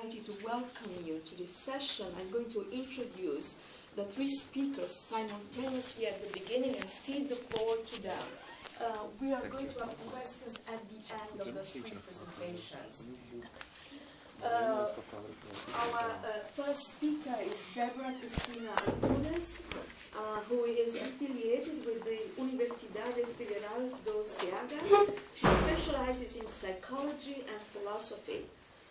delighted to welcome you to this session. I'm going to introduce the three speakers simultaneously at the beginning and cede the floor to them. We are going to have questions at the end of the three presentations. Our first speaker is Deborah Cristina Antunes, who is affiliated with the Universidade Federal do Ceará. She specializes in psychology and philosophy.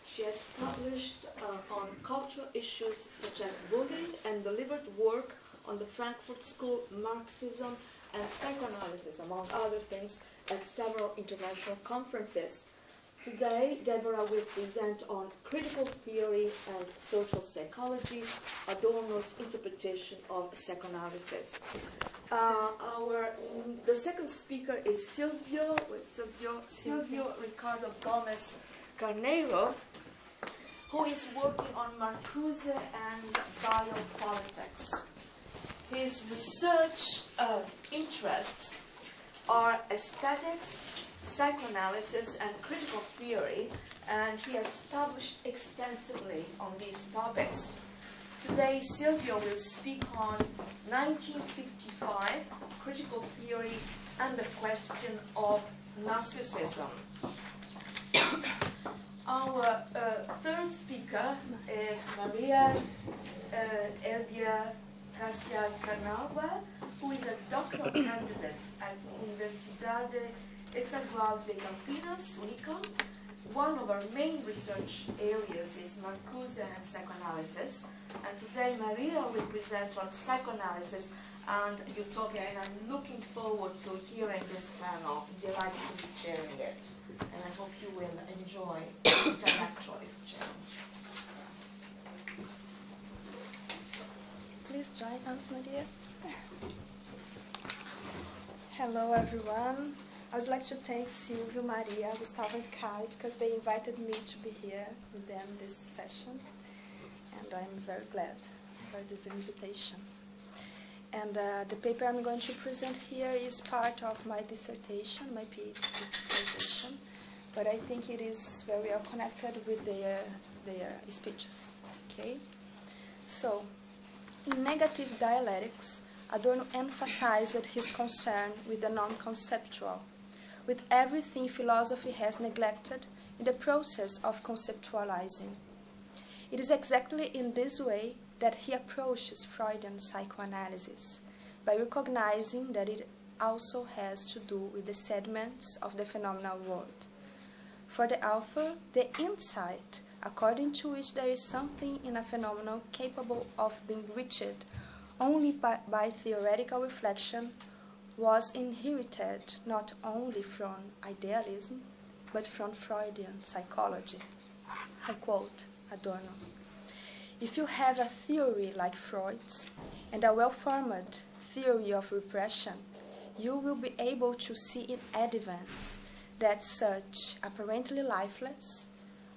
She has published on cultural issues such as bullying and delivered work on the Frankfurt School, Marxism and Psychoanalysis, among other things, at several international conferences. Today, Deborah will present on critical theory and social psychology, Adorno's interpretation of psychoanalysis. The second speaker is Silvio Ricardo Gomez Carneiro, who is working on Marcuse and biopolitics. His research interests are aesthetics, psychoanalysis, and critical theory, and he has published extensively on these topics. Today, Silvio will speak on 1955, critical theory, and the question of narcissism. Our third speaker is Maria Elvia Cassial-Canalva, who is a doctoral candidate at Universidade Estadual de Campinas, Unicamp. One of our main research areas is Marcuse and psychoanalysis, and today Maria will present on psychoanalysis and utopia, and I'm looking forward to hearing this panel. I'm delighted to be chairing it, and I hope you will enjoy the intellectual exchange. Please join us, Maria. Hello, everyone. I would like to thank Silvio, Maria, Gustavo, and Kai because they invited me to be here with them this session, and I'm very glad for this invitation. And the paper I'm going to present here is part of my dissertation, my PhD dissertation, but I think it is very well connected with their speeches. Okay? So, in negative dialectics, Adorno emphasized his concern with the non-conceptual, with everything philosophy has neglected in the process of conceptualizing. It is exactly in this way that he approaches Freudian psychoanalysis, by recognizing that it also has to do with the sediments of the phenomenal world. For the author, the insight, according to which there is something in a phenomenon capable of being reached only by theoretical reflection, was inherited not only from idealism, but from Freudian psychology. I quote Adorno: "If you have a theory like Freud's and a well-formed theory of repression, you will be able to see in advance that such apparently lifeless,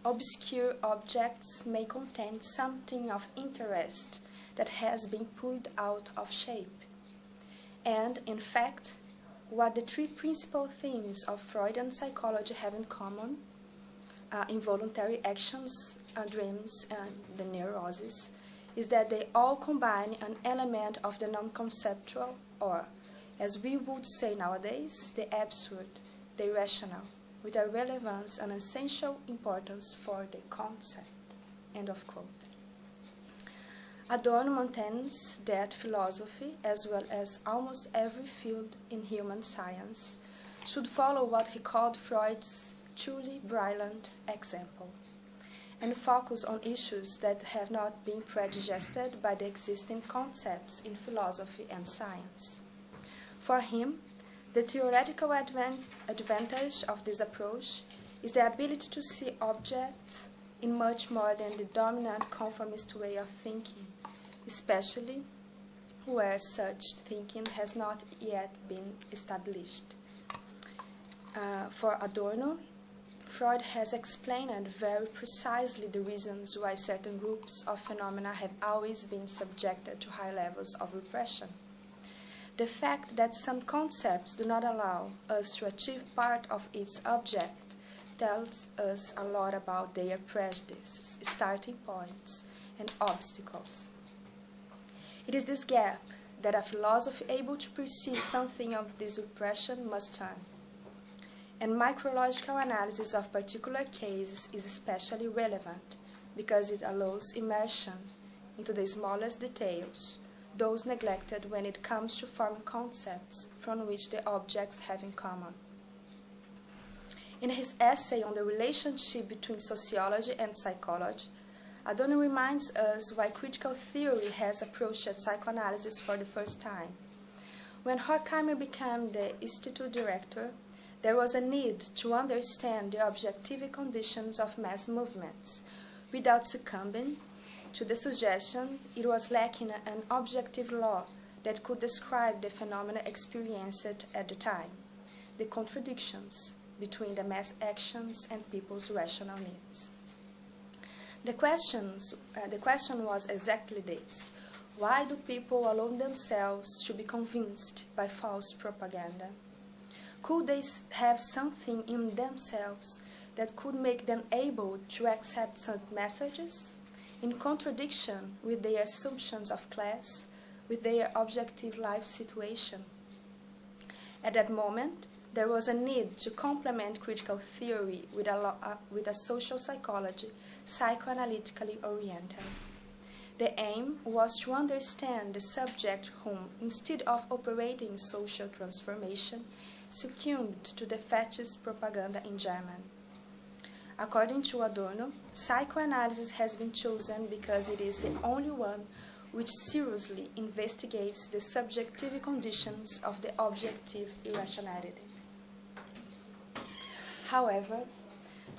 obscure objects may contain something of interest that has been pulled out of shape. And, in fact, what the three principal themes of Freudian psychology have in common, involuntary actions, dreams, and the neuroses, is that they all combine an element of the non-conceptual, or, as we would say nowadays, the absurd, the irrational, with a relevance and essential importance for the concept." End of quote. Adorno maintains that philosophy, as well as almost every field in human science, should follow what he called Freud's truly brilliant example, and focus on issues that have not been predigested by the existing concepts in philosophy and science. For him, the theoretical advantage of this approach is the ability to see objects in much more than the dominant conformist way of thinking, especially where such thinking has not yet been established. For Adorno, Freud has explained very precisely the reasons why certain groups of phenomena have always been subjected to high levels of repression. The fact that some concepts do not allow us to achieve part of its object tells us a lot about their prejudices, starting points, and obstacles. It is this gap that a philosophy able to perceive something of this repression must turn. And micrological analysis of particular cases is especially relevant because it allows immersion into the smallest details, those neglected when it comes to forming concepts from which the objects have in common. In his essay on the relationship between sociology and psychology, Adorno reminds us why critical theory has approached psychoanalysis for the first time. When Horkheimer became the institute director, there was a need to understand the objective conditions of mass movements without succumbing to the suggestion it was lacking an objective law that could describe the phenomena experienced at the time, the contradictions between the mass actions and people's rational needs. The question was exactly this: why do people alone themselves should be convinced by false propaganda? Could they have something in themselves that could make them able to accept such messages, in contradiction with their assumptions of class, with their objective life situation? At that moment, there was a need to complement critical theory with a social psychology psychoanalytically oriented. The aim was to understand the subject whom, instead of operating social transformation, succumbed to the fascist propaganda in Germany. According to Adorno, psychoanalysis has been chosen because it is the only one which seriously investigates the subjective conditions of the objective irrationality. However,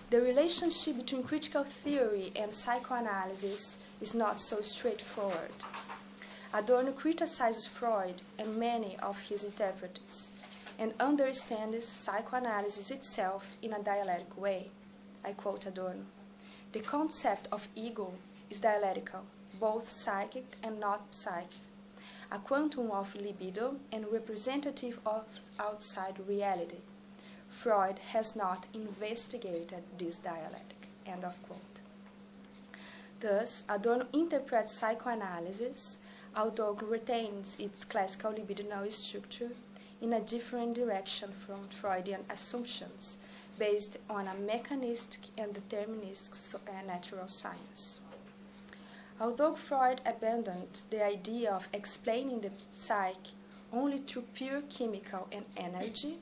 the relationship between critical theory and psychoanalysis is not so straightforward. Adorno criticizes Freud and many of his interpreters, and understands psychoanalysis itself in a dialectic way. I quote Adorno: "The concept of ego is dialectical, both psychic and not psychic, a quantum of libido and representative of outside reality. Freud has not investigated this dialectic." End of quote. Thus, Adorno interprets psychoanalysis, although it retains its classical libidinal structure, in a different direction from Freudian assumptions based on a mechanistic and deterministic natural science. Although Freud abandoned the idea of explaining the psyche only through pure chemical and energy,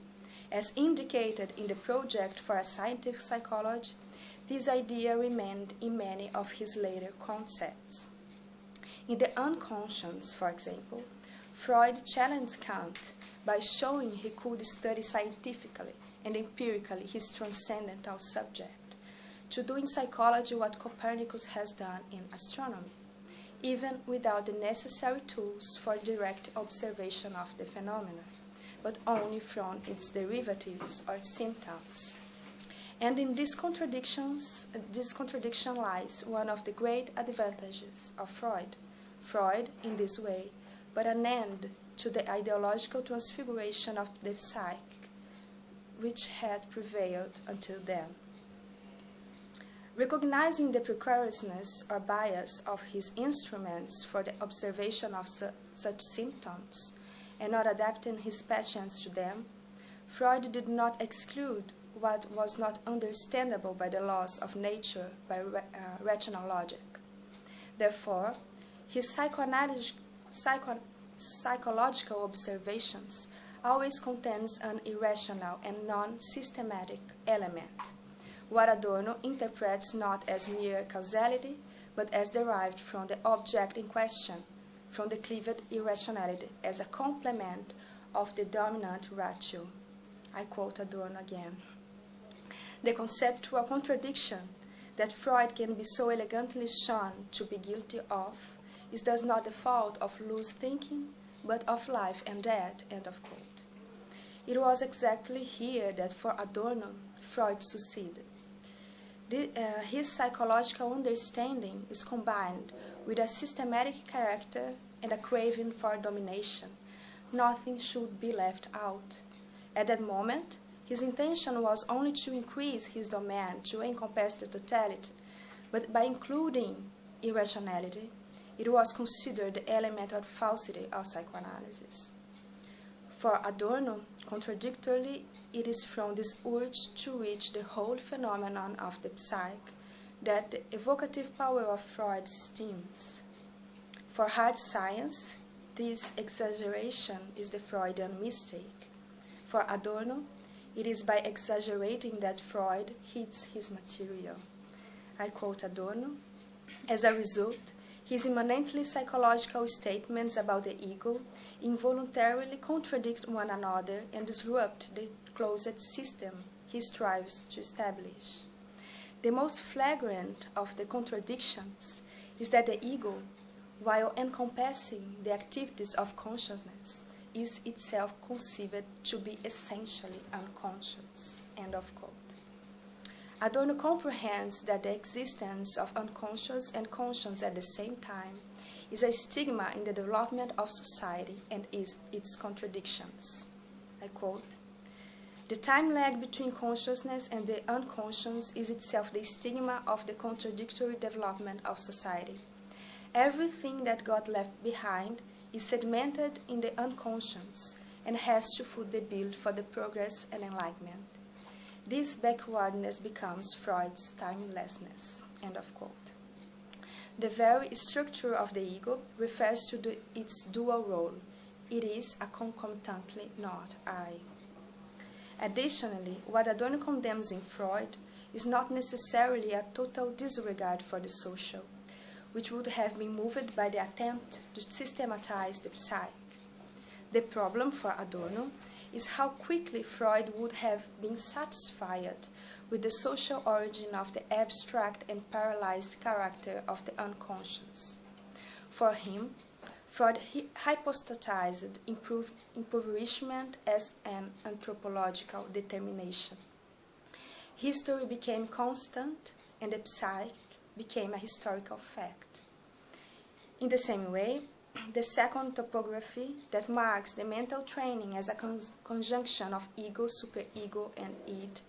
as indicated in the Project for a Scientific Psychology, this idea remained in many of his later concepts. In the unconscious, for example, Freud challenged Kant by showing he could study scientifically and empirically his transcendental subject, to do in psychology what Copernicus has done in astronomy, even without the necessary tools for direct observation of the phenomena, but only from its derivatives or symptoms. And in this contradiction lies one of the great advantages of Freud. Freud, in this way, but an end to the ideological transfiguration of the psyche which had prevailed until then. Recognizing the precariousness or bias of his instruments for the observation of such symptoms, and not adapting his patience to them, Freud did not exclude what was not understandable by the laws of nature by rational logic. Therefore, his psychological observations always contains an irrational and non-systematic element, what Adorno interprets not as mere causality, but as derived from the object in question, from the cleaved irrationality, as a complement of the dominant ratio. I quote Adorno again. The conceptual contradiction that Freud can be so elegantly shown to be guilty of is thus not the fault of loose thinking, but of life and death. End of quote. It was exactly here that for Adorno, Freud succeeded. His psychological understanding is combined with a systematic character and a craving for domination. Nothing should be left out. At that moment, His intention was only to increase his domain to encompass the totality, but by including irrationality, it was considered the elemental falsity of psychoanalysis. For Adorno, contradictorily, it is from this urge to reach the whole phenomenon of the psyche that the evocative power of Freud stems. For hard science, this exaggeration is the Freudian mistake. For Adorno, it is by exaggerating that Freud hits his material. I quote Adorno, "As a result, his immanently psychological statements about the ego involuntarily contradict one another and disrupt the closed system he strives to establish. The most flagrant of the contradictions is that the ego, while encompassing the activities of consciousness, is itself conceived to be essentially unconscious." End of quote. Adorno comprehends that the existence of unconscious and conscious at the same time is a stigma in the development of society and is its contradictions. I quote, "The time lag between consciousness and the unconscious is itself the stigma of the contradictory development of society. Everything that got left behind is segmented in the unconscious and has to foot the bill for the progress and enlightenment. This backwardness becomes Freud's timelessness." End of quote. The very structure of the ego refers to its dual role. It is a concomitantly not I. Additionally, what Adorno condemns in Freud is not necessarily a total disregard for the social, which would have been moved by the attempt to systematize the psyche. The problem for Adorno is how quickly Freud would have been satisfied with the social origin of the abstract and paralyzed character of the unconscious. For him, Freud hypostatized impoverishment as an anthropological determination. History became constant, and the psyche became a historical fact. In the same way, the second topography that marks the mental training as a conjunction of ego, superego, and id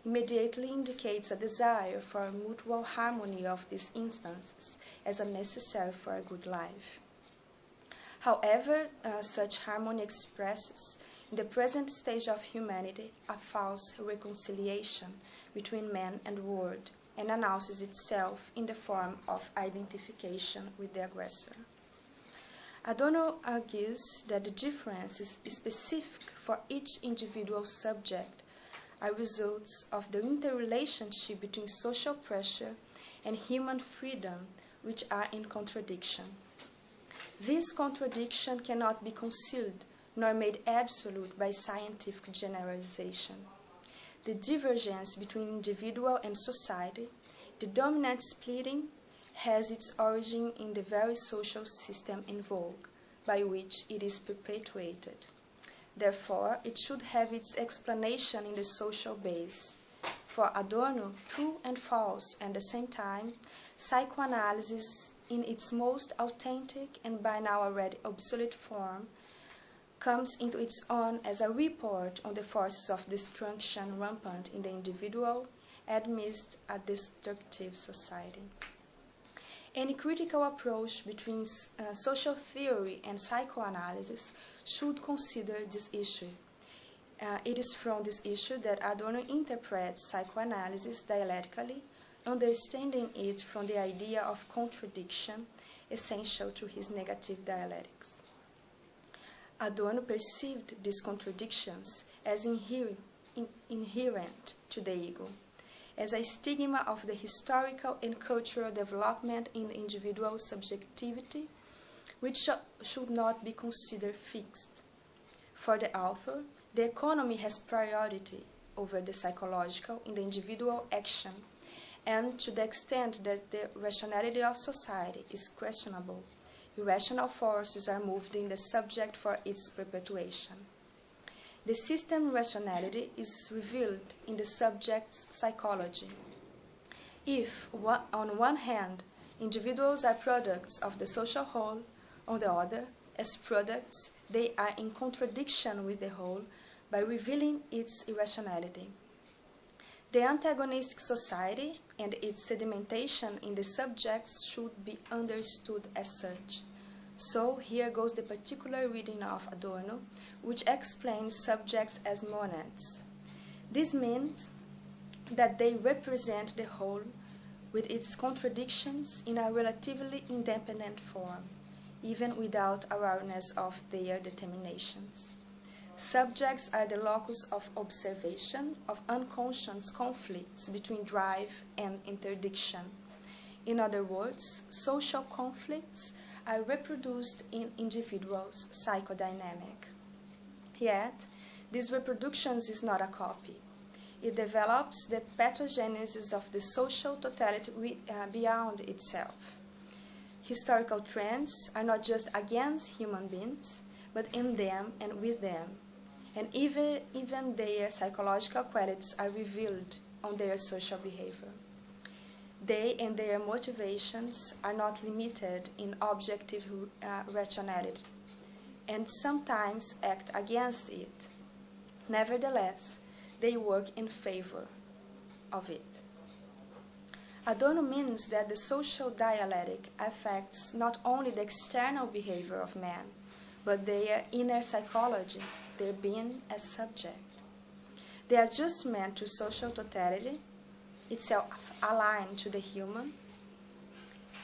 immediately indicates a desire for a mutual harmony of these instances as a necessary for a good life. However, such harmony expresses, in the present stage of humanity, a false reconciliation between man and world, and announces itself in the form of identification with the aggressor. Adorno argues that the differences specific for each individual subject are results of the interrelationship between social pressure and human freedom, which are in contradiction. This contradiction cannot be concealed nor made absolute by scientific generalization. The divergence between individual and society, the dominant splitting, has its origin in the very social system in vogue, by which it is perpetuated. Therefore, it should have its explanation in the social base. For Adorno, true and false at the same time, psychoanalysis in its most authentic and by now already obsolete form comes into its own as a report on the forces of destruction rampant in the individual amidst a destructive society. Any critical approach between social theory and psychoanalysis should consider this issue. It is from this issue that Adorno interprets psychoanalysis dialectically, understanding it from the idea of contradiction essential to his negative dialectics. Adorno perceived these contradictions as inherent to the ego, as a stigma of the historical and cultural development in individual subjectivity, which should not be considered fixed. For the author, the economy has priority over the psychological in the individual action, and to the extent that the rationality of society is questionable, irrational forces are moved in the subject for its perpetuation. The system rationality is revealed in the subject's psychology. If, on one hand, individuals are products of the social whole, on the other, as products, they are in contradiction with the whole, by revealing its irrationality. The antagonistic society and its sedimentation in the subjects should be understood as such. So here goes the particular reading of Adorno, which explains subjects as monads. This means that they represent the whole with its contradictions in a relatively independent form, even without awareness of their determinations. Subjects are the locus of observation of unconscious conflicts between drive and interdiction. In other words, social conflicts are reproduced in individuals' psychodynamic. Yet, this reproduction is not a copy. It develops the pathogenesis of the social totality beyond itself. Historical trends are not just against human beings, but in them and with them, and even their psychological qualities are revealed on their social behavior. They and their motivations are not limited in objective rationality, and sometimes act against it. Nevertheless, they work in favor of it. Adorno means that the social dialectic affects not only the external behavior of man, but their inner psychology, their being as subject. The adjustment to social totality, itself aligned to the human,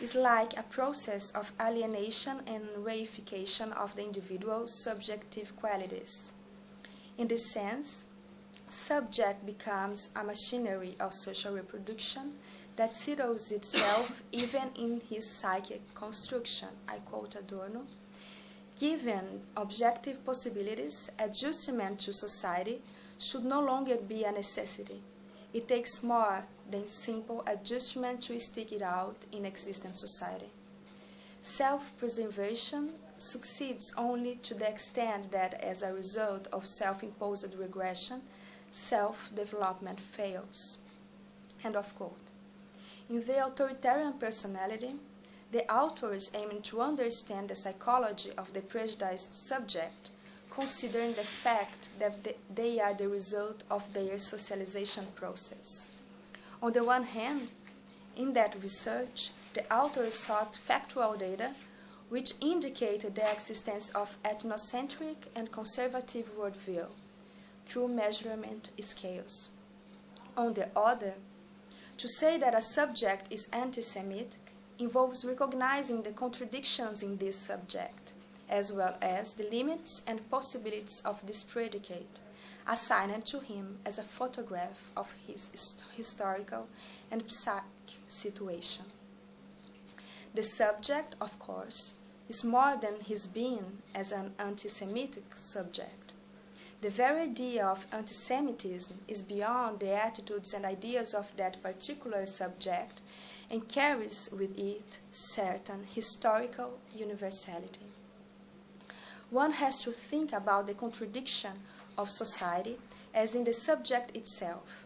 is like a process of alienation and reification of the individual's subjective qualities. In this sense, subject becomes a machinery of social reproduction that settles itself even in his psychic construction, I quote Adorno. Given objective possibilities, adjustment to society should no longer be a necessity. It takes more than simple adjustment to stick it out in existent society. Self-preservation succeeds only to the extent that, as a result of self-imposed regression, self-development fails. End of quote. In the authoritarian personality, the authors aiming to understand the psychology of the prejudiced subject, considering the fact that they are the result of their socialization process. On the one hand, in that research, the authors sought factual data which indicated the existence of ethnocentric and conservative worldview through measurement scales. On the other, to say that a subject is anti-Semitic involves recognizing the contradictions in this subject, as well as the limits and possibilities of this predicate, assigned to him as a photograph of his historical and psychic situation. The subject, of course, is more than his being as an anti-Semitic subject. The very idea of antisemitism is beyond the attitudes and ideas of that particular subject and carries with it certain historical universality. One has to think about the contradiction of society as in the subject itself.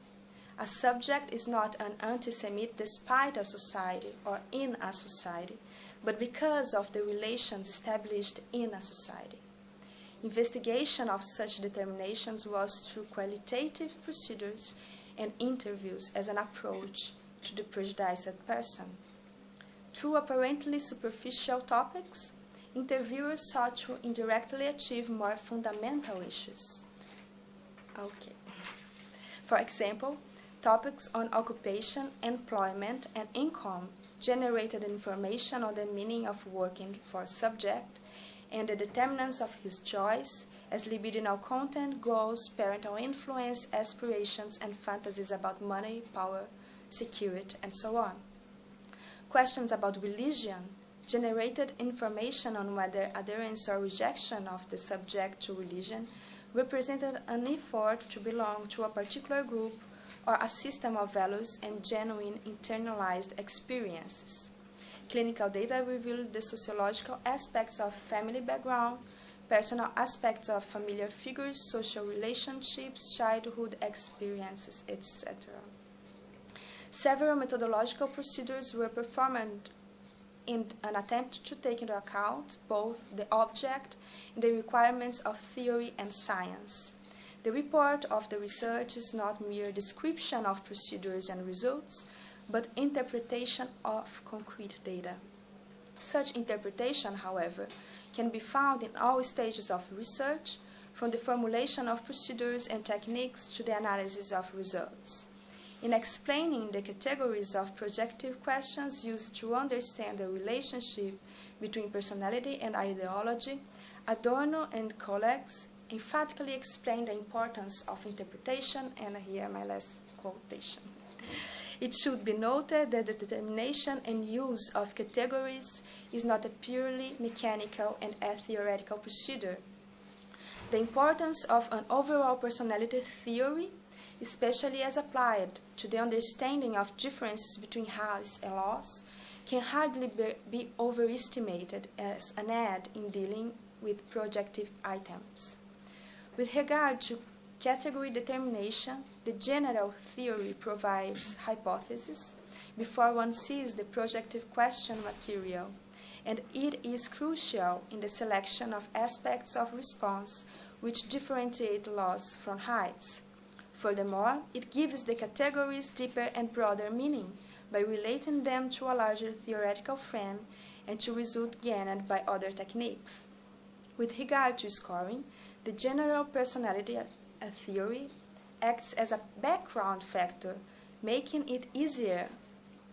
A subject is not an anti-Semite despite a society or in a society, but because of the relations established in a society. Investigation of such determinations was through qualitative procedures and interviews as an approach to the prejudiced person. Through apparently superficial topics, interviewers sought to indirectly achieve more fundamental issues. Okay. For example, topics on occupation, employment, and income generated information on the meaning of working for a subject and the determinants of his choice as libidinal content, goals, parental influence, aspirations, and fantasies about money, power, security, and so on. Questions about religion generated information on whether adherence or rejection of the subject to religion represented an effort to belong to a particular group or a system of values and genuine internalized experiences. Clinical data revealed the sociological aspects of family background, personal aspects of familiar figures, social relationships, childhood experiences, etc. Several methodological procedures were performed in an attempt to take into account both the object and the requirements of theory and science. The report of the research is not mere description of procedures and results, but interpretation of concrete data. Such interpretation, however, can be found in all stages of research, from the formulation of procedures and techniques to the analysis of results. In explaining the categories of projective questions used to understand the relationship between personality and ideology, Adorno and colleagues emphatically explain the importance of interpretation, and here my last quotation. It should be noted that the determination and use of categories is not a purely mechanical and a theoretical procedure. The importance of an overall personality theory, especially as applied to the understanding of differences between highs and lows, can hardly be overestimated as an aid in dealing with projective items. With regard to category determination, the general theory provides hypotheses before one sees the projective question material, and it is crucial in the selection of aspects of response which differentiate loss from highs. Furthermore, it gives the categories deeper and broader meaning by relating them to a larger theoretical frame and to results gained by other techniques. With regard to scoring, the general personality theory acts as a background factor, making it easier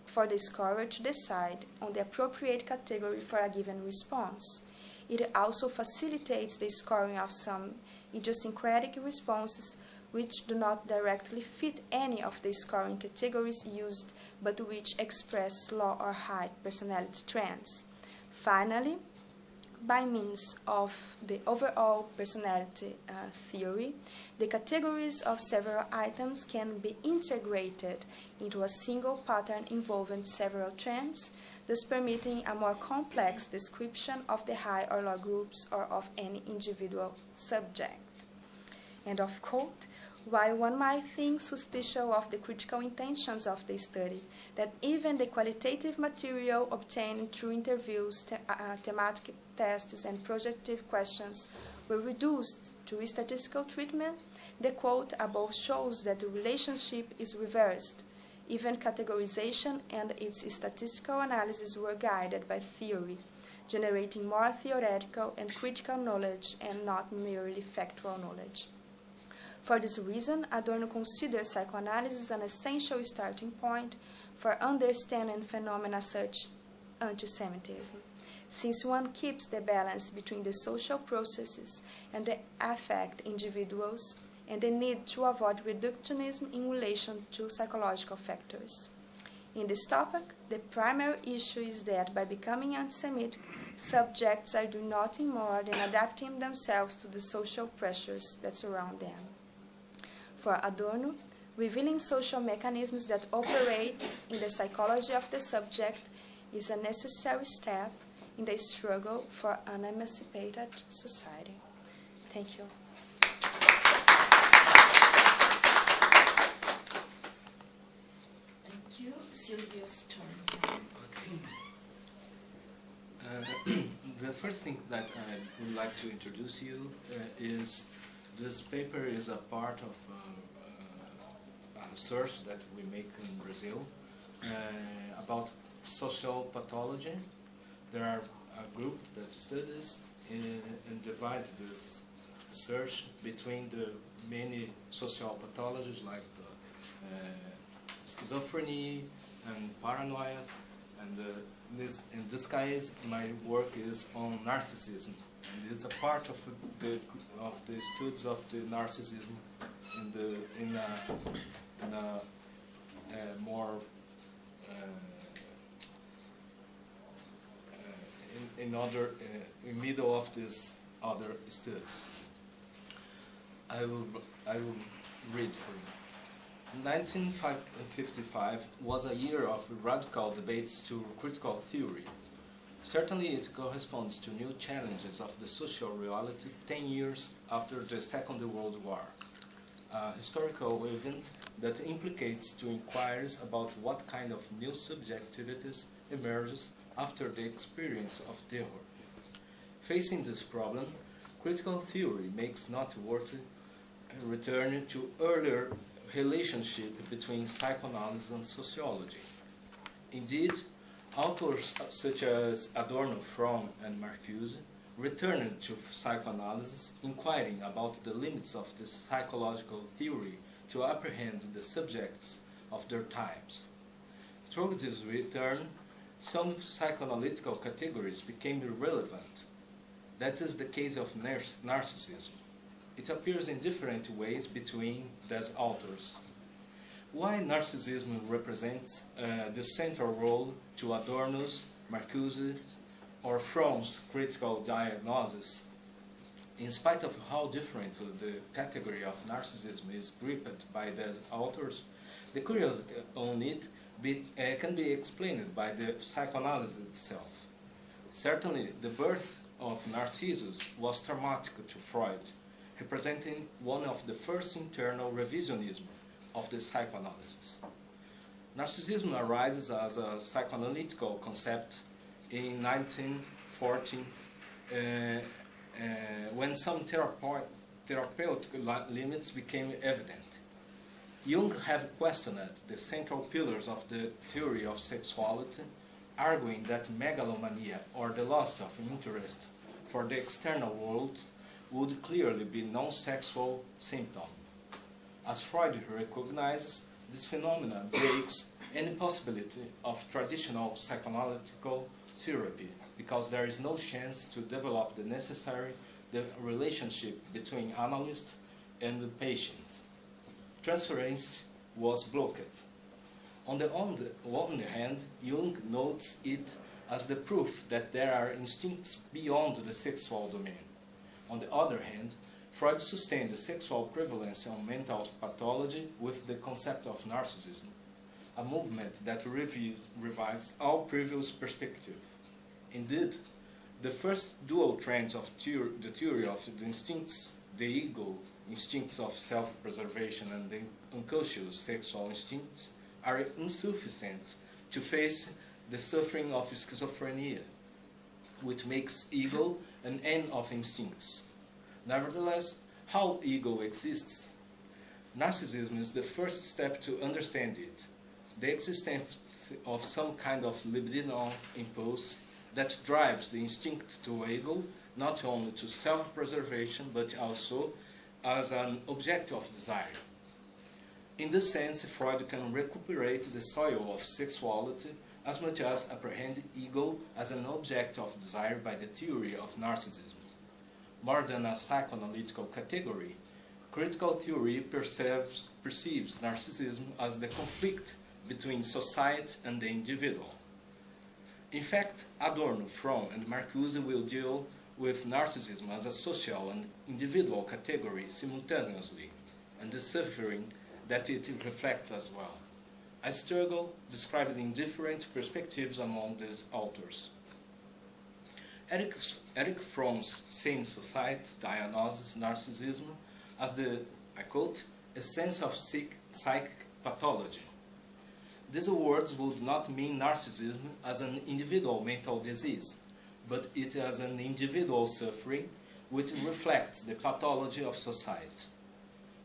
for the scorer to decide on the appropriate category for a given response. It also facilitates the scoring of some idiosyncratic responses which do not directly fit any of the scoring categories used but which express low or high personality trends. Finally, by means of the overall personality theory, the categories of several items can be integrated into a single pattern involving several trends, thus permitting a more complex description of the high or low groups or of any individual subject. End of quote. While one might think suspicious of the critical intentions of the study, that even the qualitative material obtained through interviews, thematic tests, and projective questions were reduced to statistical treatment, the quote above shows that the relationship is reversed. Even categorization and its statistical analysis were guided by theory, generating more theoretical and critical knowledge and not merely factual knowledge. For this reason, Adorno considers psychoanalysis an essential starting point for understanding phenomena such as antisemitism, since one keeps the balance between the social processes and the affect individuals and the need to avoid reductionism in relation to psychological factors. In this topic, the primary issue is that by becoming anti-Semitic, subjects are doing nothing more than adapting themselves to the social pressures that surround them. For Adorno, revealing social mechanisms that operate in the psychology of the subject is a necessary step in the struggle for an emancipated society. Thank you. Thank you. Silvia's turn. Okay. The first thing that I would like to introduce you is this paper is a part of a research that we make in Brazil about social pathology. There are a group that studies and divide this research between the many social pathologies like schizophrenia and paranoia, and in this case my work is on narcissism, and it's a part of the studies of the narcissism in a more in middle of this other studies. I will read for you. 1955 was a year of radical debates to critical theory. Certainly it corresponds to new challenges of the social reality 10 years after the Second World War. A historical event that implicates two inquiries about what kind of new subjectivities emerges after the experience of terror. Facing this problem, critical theory makes noteworthy return to earlier relationship between psychoanalysis and sociology. Indeed, authors such as Adorno, Fromm, and Marcuse returned to psychoanalysis, inquiring about the limits of the psychological theory to apprehend the subjects of their times. Through this return, some psychoanalytical categories became irrelevant. That is the case of narcissism. It appears in different ways between these authors. Why narcissism represents the central role to Adorno's, Marcuse's, or Fromm's critical diagnosis, in spite of how different the category of narcissism is gripped by these authors, the curiosity on it can be explained by the psychoanalysis itself. Certainly, the birth of Narcissus was traumatic to Freud, representing one of the first internal revisionism of the psychoanalysis. Narcissism arises as a psychoanalytical concept in 1914 when some therapeutic limits became evident. Jung have questioned the central pillars of the theory of sexuality, arguing that megalomania or the loss of interest for the external world would clearly be non-sexual symptom. As Freud recognizes, this phenomenon breaks any possibility of traditional psychoanalytical therapy because there is no chance to develop the necessary relationship between analyst and the patient. Transference was blocked. On the one hand, Jung notes it as the proof that there are instincts beyond the sexual domain. On the other hand, Freud sustained the sexual prevalence on mental pathology with the concept of narcissism, a movement that revises all previous perspective. Indeed, the first dual trends of the theory of the instincts, the ego, instincts of self-preservation, and the unconscious sexual instincts, are insufficient to face the suffering of schizophrenia, which makes ego an end of instincts. Nevertheless, how ego exists? Narcissism is the first step to understand it, the existence of some kind of libidinal impulse that drives the instinct to ego, not only to self-preservation, but also as an object of desire. In this sense, Freud can recuperate the soil of sexuality as much as apprehend ego as an object of desire by the theory of narcissism. More than a psychoanalytical category, critical theory perceives narcissism as the conflict between society and the individual. In fact, Adorno, Fromm, and Marcuse will deal with narcissism as a social and individual category simultaneously, and the suffering that it reflects as well. A struggle described in different perspectives among these authors. Erich Fromm's Sane Society diagnoses narcissism as the, I quote, essence of psychic pathology. These words would not mean narcissism as an individual mental disease, but it as an individual suffering which reflects the pathology of society.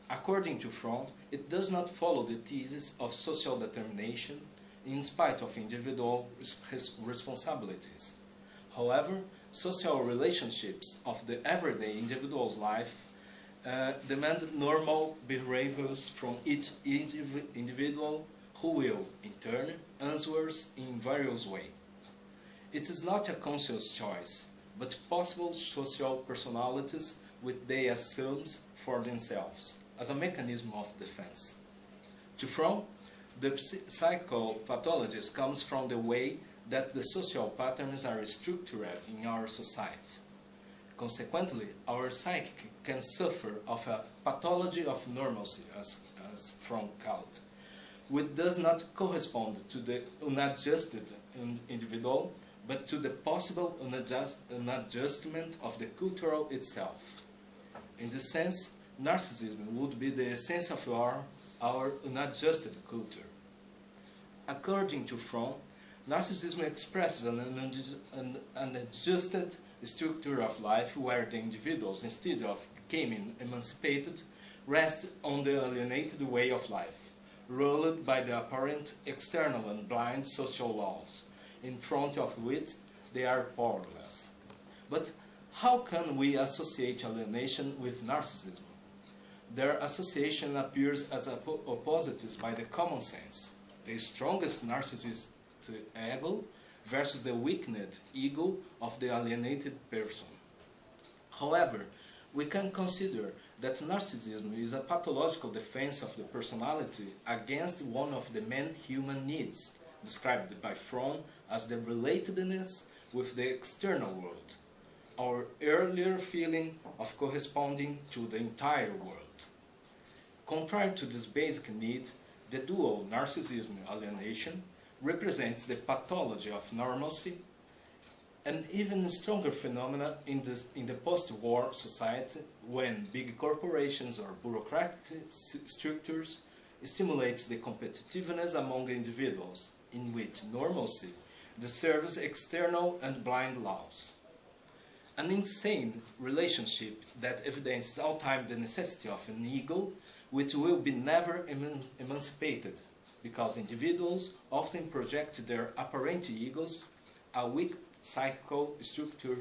According to Fromm, it does not follow the thesis of social determination in spite of individual responsibilities. However, social relationships of the everyday individual's life demand normal behaviors from each individual who will, in turn, answer in various ways. It is not a conscious choice, but possible social personalities which they assume for themselves, as a mechanism of defense. To Fromm, the psychopathology comes from the way that the social patterns are structured in our society. Consequently, our psyche can suffer of a pathology of normalcy, as Fromm called it, which does not correspond to the unadjusted individual, but to the possible unadjustment of the cultural itself. In this sense, narcissism would be the essence of our unadjusted culture. According to Fromm, narcissism expresses an unadjusted structure of life where the individuals, instead of becoming emancipated, rests on the alienated way of life, ruled by the apparent external and blind social laws, in front of which they are powerless. But how can we associate alienation with narcissism? Their association appears as opposites by the common sense. The strongest narcissist ego versus the weakened ego of the alienated person. However, we can consider that narcissism is a pathological defense of the personality against one of the main human needs, described by Fromm as the relatedness with the external world, our earlier feeling of corresponding to the entire world. Contrary to this basic need, the dual narcissism-alienation represents the pathology of normalcy, an even stronger phenomena in the post-war society when big corporations or bureaucratic structures stimulates the competitiveness among individuals, in which normalcy serves external and blind laws. An insane relationship that evidences all time the necessity of an ego which will be never emancipated, because individuals often project their apparent egos, a weak psychical structure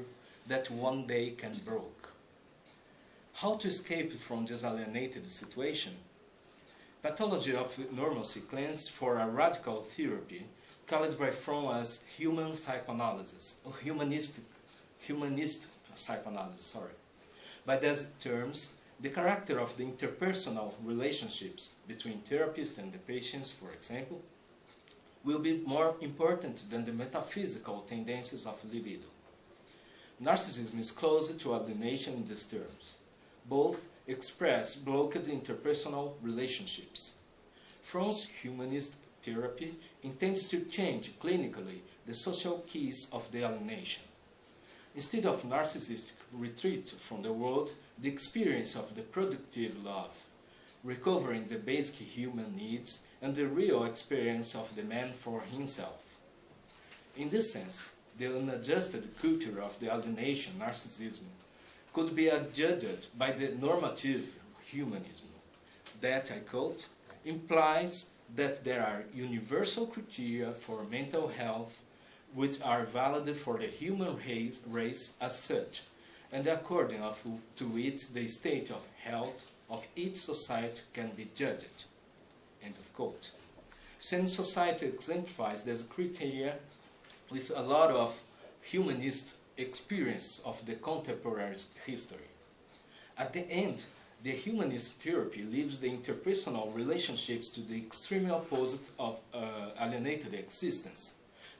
that one day can break. How to escape from this alienated situation? Pathology of normalcy claims for a radical therapy called by Fromm as human psychoanalysis, or humanist psychoanalysis. By these terms, the character of the interpersonal relationships between therapists and the patients, for example, will be more important than the metaphysical tendencies of libido. Narcissism is closer to alienation in these terms. Both express blocked interpersonal relationships. Fromm's humanist therapy intends to change clinically the social keys of the alienation. Instead of narcissistic retreat from the world, the experience of the productive love, recovering the basic human needs and the real experience of the man for himself. In this sense, the unadjusted culture of the alienation narcissism could be adjudged by the normative humanism that, I quote, implies that there are universal criteria for mental health which are valid for the human race as such, and according to which the state of health of each society can be judged. End of quote. Since society exemplifies these criteria with a lot of humanist experience of the contemporary history. At the end, the humanist therapy leaves the interpersonal relationships to the extreme opposite of alienated existence.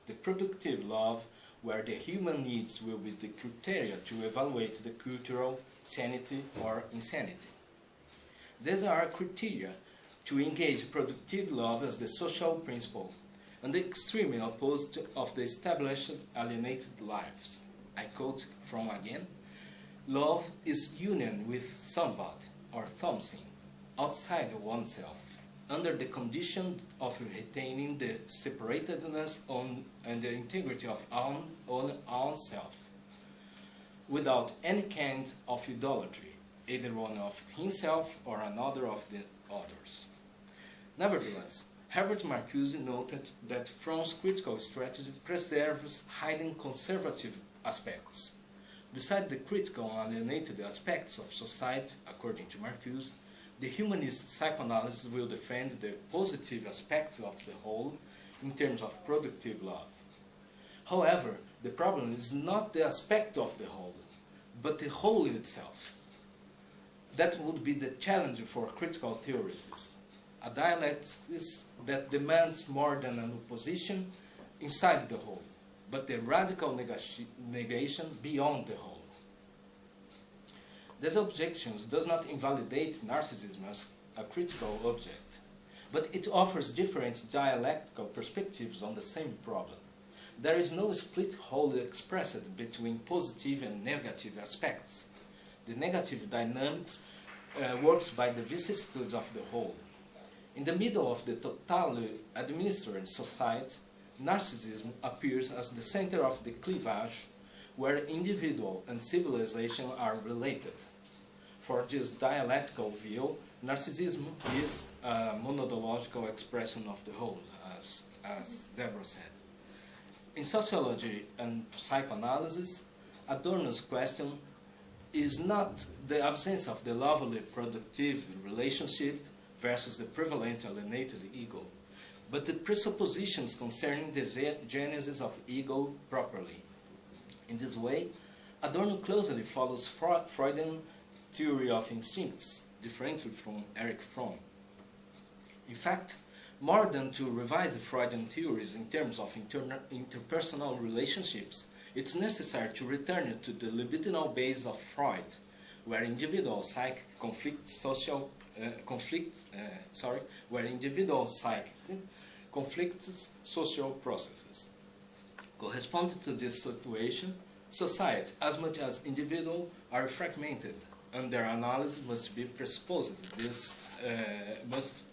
The productive love, where the human needs will be the criteria to evaluate the cultural sanity or insanity. These are criteria to engage productive love as the social principle, and the extreme opposite of the established alienated lives. I quote from again, love is union with somebody or something outside oneself, under the condition of retaining the separatedness and the integrity of own self, without any kind of idolatry, either one of himself or another of the others. Nevertheless, Herbert Marcuse noted that Fromm's critical strategy preserves hidden conservative aspects. Besides the critical and alienated aspects of society, according to Marcuse, the humanist psychoanalysis will defend the positive aspects of the whole in terms of productive love. However, the problem is not the aspect of the whole, but the whole itself. That would be the challenge for critical theorists, a dialectics that demands more than an opposition inside the whole, but the radical negation beyond the whole. These objections does not invalidate narcissism as a critical object, but it offers different dialectical perspectives on the same problem. There is no split whole expressed between positive and negative aspects. The negative dynamics works by the vicissitudes of the whole. In the middle of the totally administered society, narcissism appears as the center of the cleavage where individual and civilization are related. For this dialectical view, narcissism is a monadological expression of the whole, as Deborah said. In sociology and psychoanalysis, Adorno's question is not the absence of the lovely productive relationship versus the prevalent alienated ego, but the presuppositions concerning the genesis of ego properly. In this way, Adorno closely follows Freudian theory of instincts, differently from Erich Fromm. In fact, more than to revise the Freudian theories in terms of interpersonal relationships, it's necessary to return to the libidinal base of Freud, where individual psychic conflicts social processes. Corresponding to this situation, society, as much as individual, are fragmented, and their analysis must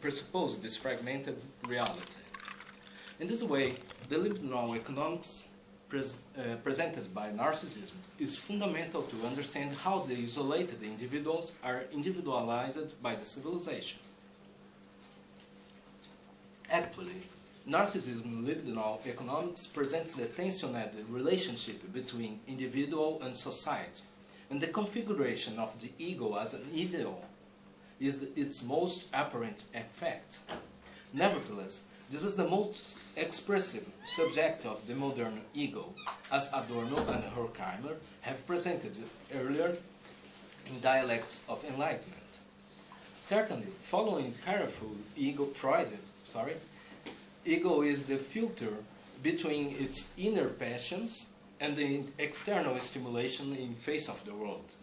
presuppose this fragmented reality. In this way, the libidinal economics presented by narcissism is fundamental to understand how the isolated individuals are individualized by the civilization. Actually, narcissism libidinal economics presents the tensioned relationship between individual and society, and the configuration of the ego as an ideal is its most apparent effect. Nevertheless, this is the most expressive subject of the modern ego, as Adorno and Horkheimer have presented earlier in Dialectics of Enlightenment. Certainly, following careful ego is the filter between its inner passions and the external stimulation in face of the world.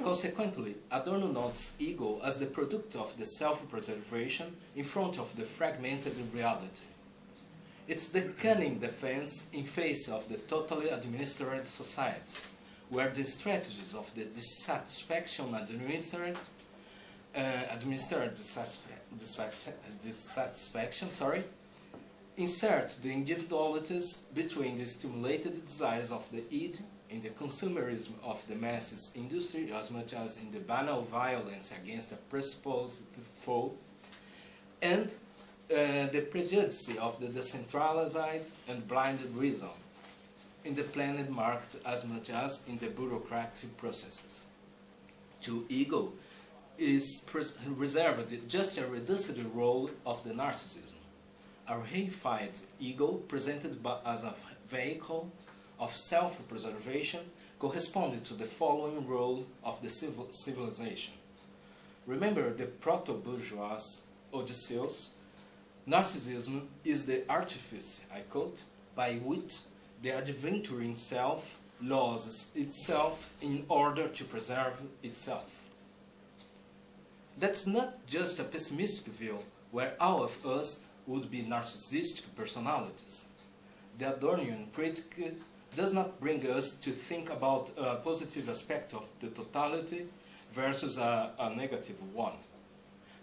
Consequently, Adorno notes ego as the product of the self-preservation in front of the fragmented reality. It's the cunning defense in face of the totally administered society, where the strategies of the dissatisfaction insert the individualities between the stimulated desires of the id in the consumerism of the masses industry as much as in the banal violence against a presupposed foe, and the prejudice of the decentralized and blinded reason in the planned market as much as in the bureaucratic processes. To ego is reserved just a reduced role of the narcissism, a reified ego presented as a vehicle of self-preservation corresponding to the following role of the civilization. Remember the proto-bourgeois Odysseus? Narcissism is the artifice, I quote, by which the adventuring self loses itself in order to preserve itself. That's not just a pessimistic view where all of us would be narcissistic personalities. The Adornian critic does not bring us to think about a positive aspect of the totality versus a negative one.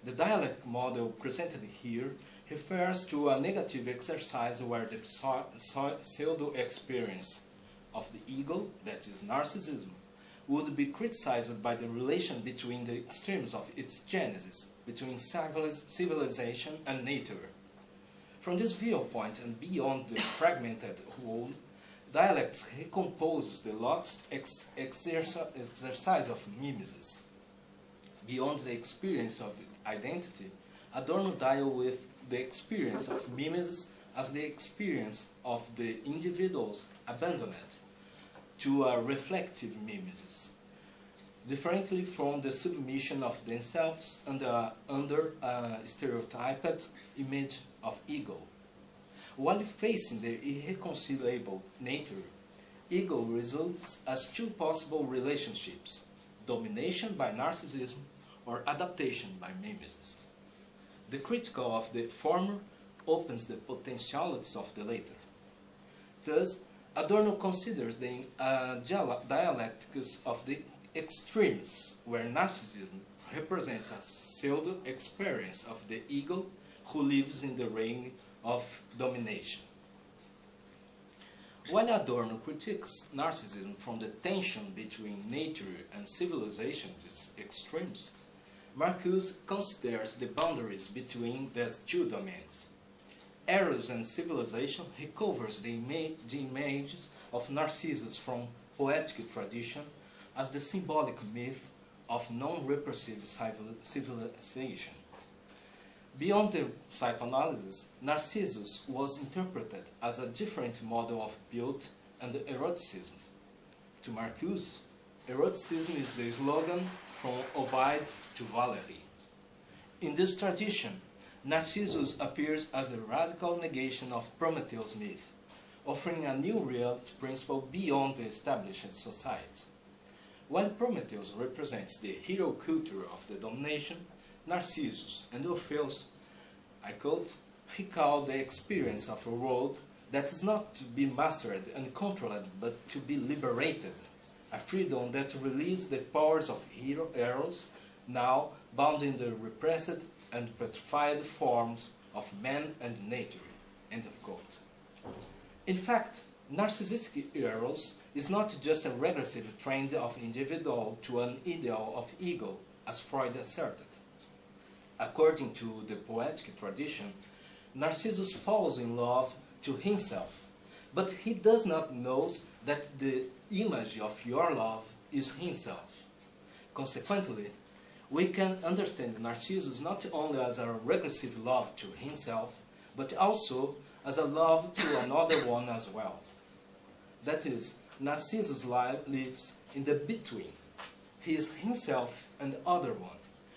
The dialectic model presented here refers to a negative exercise where the pseudo-experience of the ego, that is narcissism, would be criticized by the relation between the extremes of its genesis, between civilization and nature. From this viewpoint and beyond the fragmented whole, dialectics recomposes the lost exercise of mimesis. Beyond the experience of identity, Adorno deals with the experience of mimesis as the experience of the individuals abandoned to a reflective mimesis, differently from the submission of themselves under a stereotyped image of ego. While facing the irreconcilable nature, ego results as two possible relationships: domination by narcissism or adaptation by mimesis. The critical of the former opens the potentialities of the latter. Thus, Adorno considers the dialectics of the extremes, where narcissism represents a pseudo-experience of the ego who lives in the reign of domination. While Adorno critiques narcissism from the tension between nature and civilization, these extremes, Marcuse considers the boundaries between these two domains. Eros and civilization recovers the images of Narcissus from poetic tradition as the symbolic myth of non-repressive civilization. Beyond the psychoanalysis, Narcissus was interpreted as a different model of beauty and eroticism. To Marcuse, eroticism is the slogan from Ovid to Valery. In this tradition, Narcissus appears as the radical negation of Prometheus' myth, offering a new reality principle beyond the established society. While Prometheus represents the hero culture of the domination, Narcissus and Orpheus, I quote, recall the experience of a world that is not to be mastered and controlled but to be liberated, a freedom that releases the powers of Eros, now bound in the repressed and petrified forms of man and nature. End of quote. In fact, narcissistic Eros is not just a regressive trend of individual to an ideal of ego, as Freud asserted. According to the poetic tradition, Narcissus falls in love to himself, but he does not know that the image of your love is himself. Consequently, we can understand Narcissus not only as a regressive love to himself, but also as a love to another one as well. That is, Narcissus lives in the between. He is himself and the other one.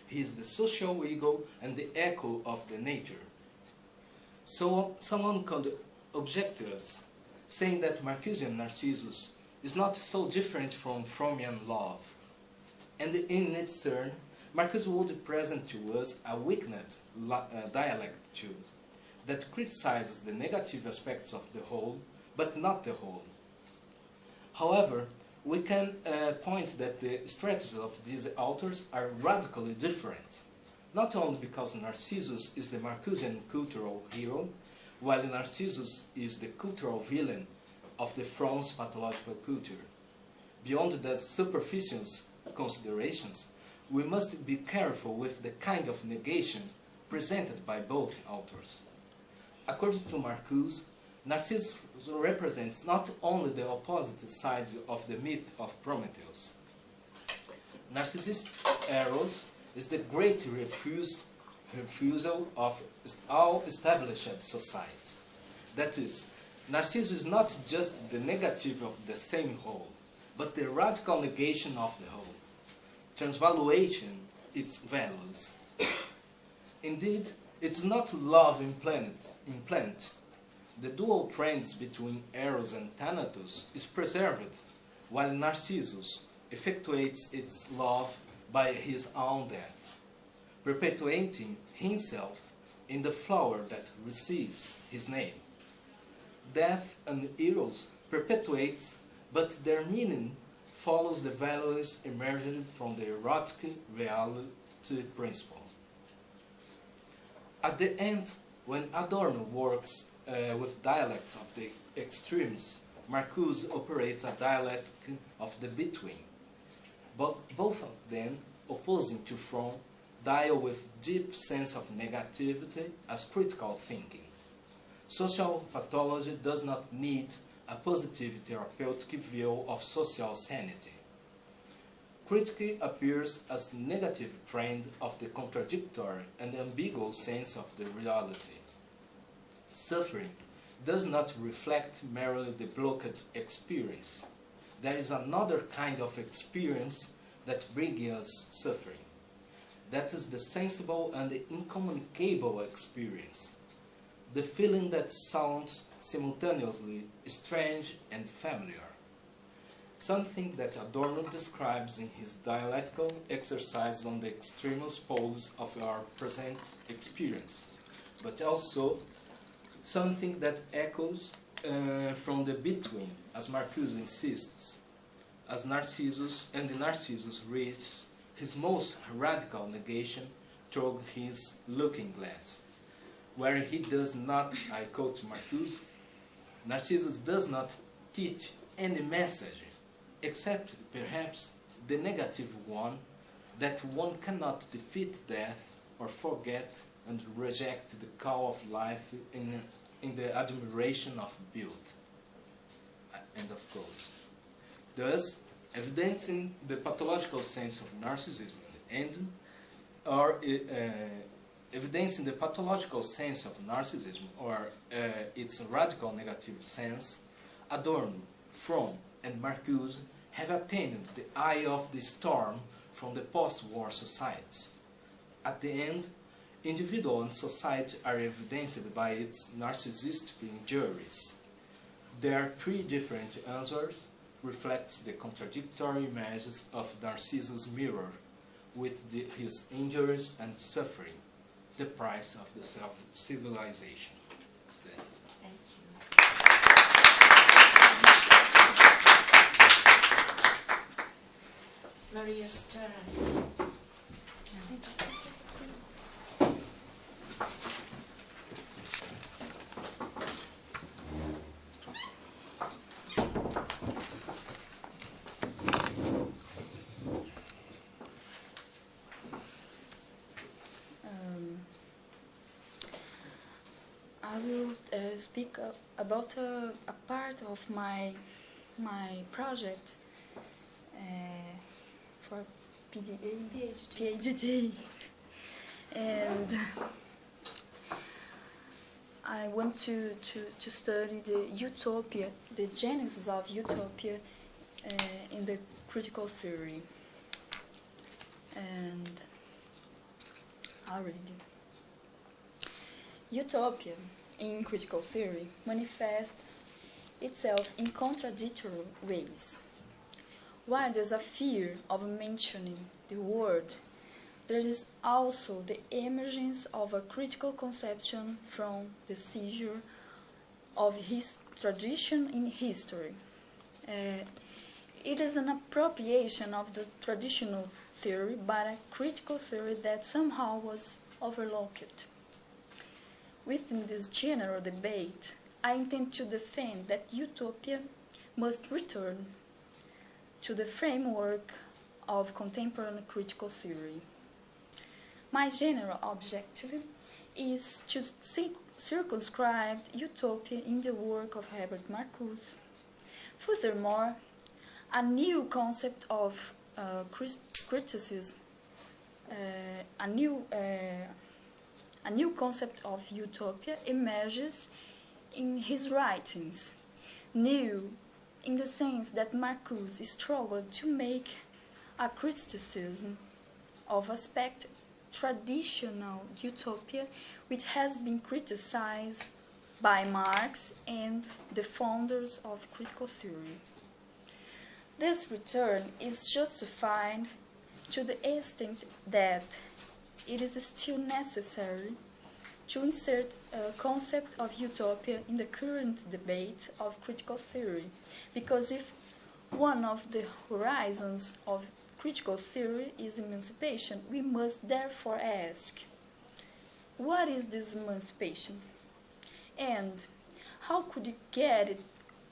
He is the social ego and the echo of the nature. So someone could object to us, saying that Marcusian Narcissus is not so different from Freudian love. And in its turn, Marcuse would present to us a weakened dialect too, that criticizes the negative aspects of the whole, but not the whole. However, we can point that the strategies of these authors are radically different, not only because Narcissus is the Marcusian cultural hero, while Narcissus is the cultural villain of the Franz pathological culture. Beyond these superficial considerations, we must be careful with the kind of negation presented by both authors. According to Marcuse, Narcissus represents not only the opposite side of the myth of Prometheus. Narcissist Eros is the great refusal of all established society. That is, Narcissus is not just the negative of the same whole, but the radical negation of the whole, transvaluation its values. Indeed, it's not love implant. The dual trends between Eros and Thanatos is preserved, while Narcissus effectuates its love by his own death, perpetuating himself in the flower that receives his name. Death and Eros perpetuates, but their meaning follows the values emerged from the erotic reality principle. At the end, when Adorno works with dialects of the extremes, Marcuse operates a dialectic of the between. But both of them, opposing to Freud, deal with deep sense of negativity as critical thinking. Social pathology does not need a positive therapeutic view of social sanity. Critique appears as negative trend of the contradictory and ambiguous sense of the reality. Suffering does not reflect merely the blocked experience. There is another kind of experience that brings us suffering. That is the sensible and the incommunicable experience. The feeling that sounds simultaneously strange and familiar. Something that Adorno describes in his dialectical exercise on the extremist poles of our present experience, but also something that echoes from the between, as Marcuse insists, as Narcissus reaches his most radical negation through his looking glass, where he does not, I quote Marcuse, Narcissus does not teach any message, except perhaps the negative one that one cannot defeat death or forget and reject the call of life in the admiration of beauty. End of quote. Thus, evidencing the pathological sense of narcissism evidencing the pathological sense of narcissism or its radical negative sense, Adorno, Fromm, and Marcuse have attained the eye of the storm from the post-war societies. At the end, individual and society are evidenced by its narcissistic injuries. Their three different answers reflects the contradictory images of Narcissus' mirror with his injuries and suffering, the price of the self-civilization. Thank you. Maria's turn. I will speak about a part of my project for PhD, and I want to study the utopia, the genesis of utopia in the critical theory, and already. Utopia, in critical theory, manifests itself in contradictory ways. While there's a fear of mentioning the word, there is also the emergence of a critical conception from the seizure of his tradition in history. It is an appropriation of the traditional theory by a critical theory that somehow was overlooked. Within this general debate, I intend to defend that utopia must return to the framework of contemporary critical theory. My general objective is to circumscribe utopia in the work of Herbert Marcuse. Furthermore, a new concept of criticism, a new concept of utopia emerges in his writings. New in the sense that Marcuse struggled to make a criticism of aspect traditional utopia which has been criticized by Marx and the founders of critical theory. This return is justified to the extent that it is still necessary to insert a concept of utopia in the current debate of critical theory, because if one of the horizons of critical theory is emancipation, we must therefore ask, what is this emancipation? And how could you get it?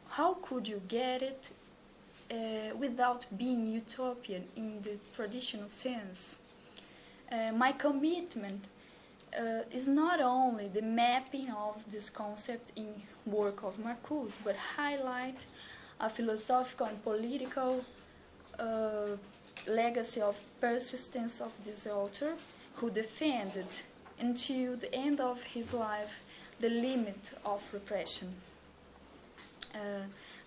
How could you get it without being utopian in the traditional sense? My commitment is not only the mapping of this concept in work of Marcuse, but highlight a philosophical and political legacy of persistence of this author, who defended until the end of his life the limit of repression.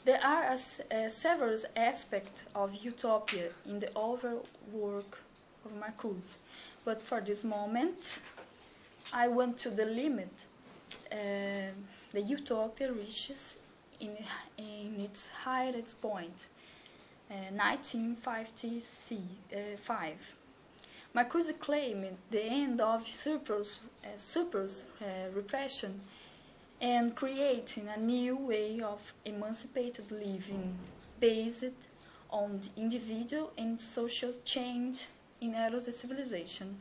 There are several aspects of utopia in the overall work of Marcuse, but for this moment I want to delimit the utopia reaches in its highest point, 1955. Marcuse claimed the end of surplus repression and creating a new way of emancipated living based on the individual and social change in eras of civilization.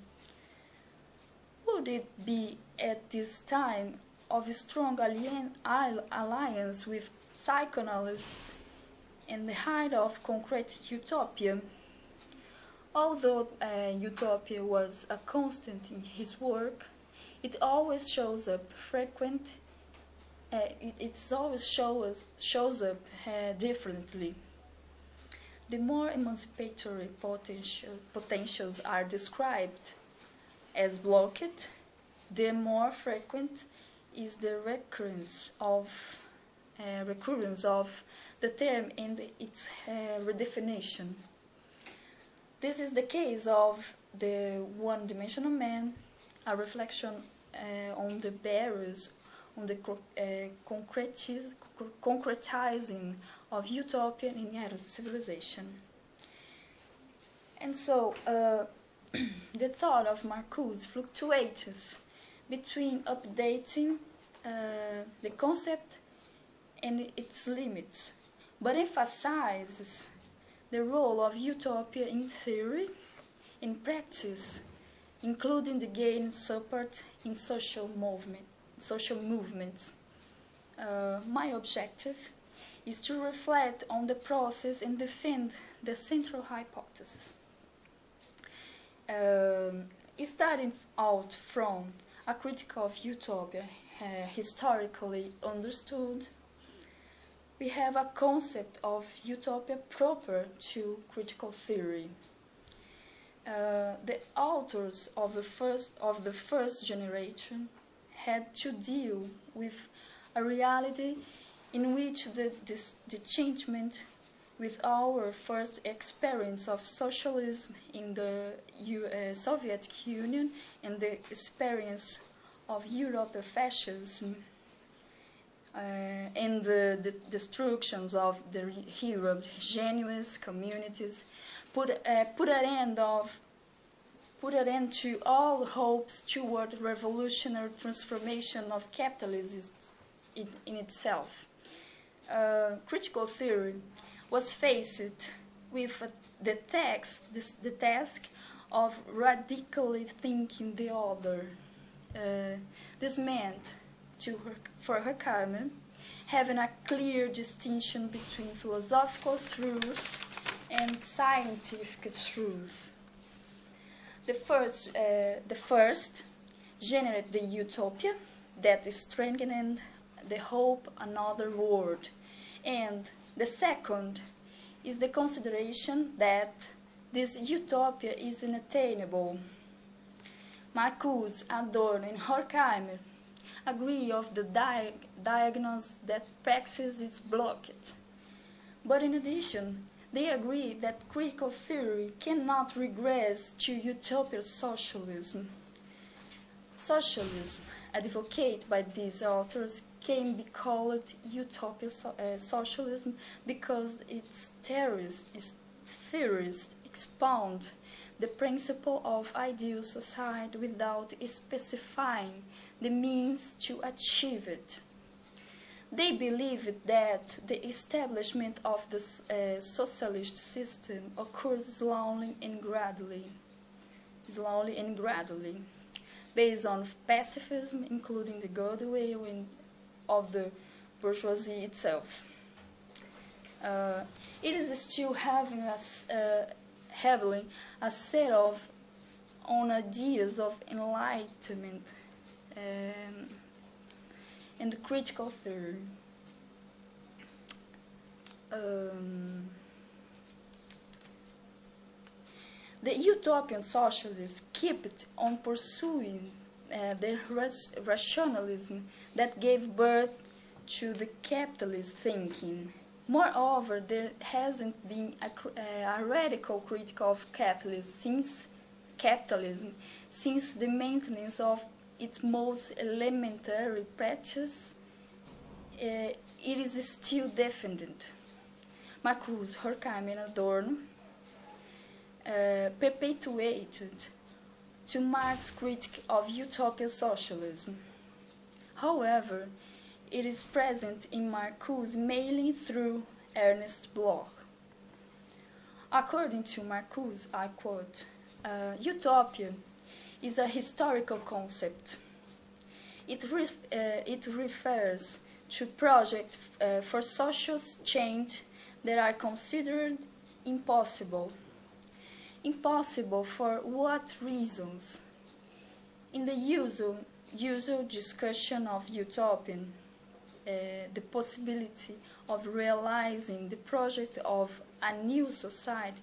Would it be at this time of strong alliance with psychoanalysis and the height of concrete utopia? Although utopia was a constant in his work, it always shows up frequent. It always shows up differently. The more emancipatory potentials are described as blocked, the more frequent is the recurrence of the term and its redefinition. This is the case of the one-dimensional man, a reflection on the barriers, on the concretizing of utopian in Eros civilization. And so, the thought of Marcuse fluctuates between updating the concept and its limits, but emphasizes the role of utopia in theory, in practice, including the gain support in social movements. My objective is to reflect on the process and defend the central hypothesis. Starting out from a critique of utopia historically understood, we have a concept of utopia proper to critical theory. The authors of the first generation had to deal with a reality in which the disenchantment with our first experience of socialism in the Soviet Union and the experience of European fascism and the destructions of the heterogeneous communities put an end to all hopes toward revolutionary transformation of capitalism in itself. Critical theory was faced with the task of radically thinking the other. This meant, for Horkheimer, having a clear distinction between philosophical truths and scientific truths. The first generated the utopia that strengthened the hope another world, and the second is the consideration that this utopia is unattainable. Marcuse, Adorno, and Horkheimer agree of the diagnosis that praxis is blocked. But in addition, they agree that critical theory cannot regress to utopian socialism. Socialism, advocated by these authors, can be called utopian socialism because its theorists expound the principle of ideal society without specifying the means to achieve it. They believe that the establishment of the socialist system occurs slowly and gradually, based on pacifism, including the goodwill of the bourgeoisie itself. It is still having heavily a set of own ideas of enlightenment and critical theory. The utopian socialists kept on pursuing the rationalism that gave birth to the capitalist thinking. Moreover, there hasn't been a radical critique of capitalism since the maintenance of its most elementary practice. It is still defended. Marcuse, Horkheimer, and Adorno perpetuated to Marx's critique of utopian socialism. However, it is present in Marcuse mainly through Ernst Bloch. According to Marcuse, I quote, utopia is a historical concept. It refers to projects for social change that are considered impossible. Impossible for what reasons? In the usual discussion of utopian, the possibility of realizing the project of a new society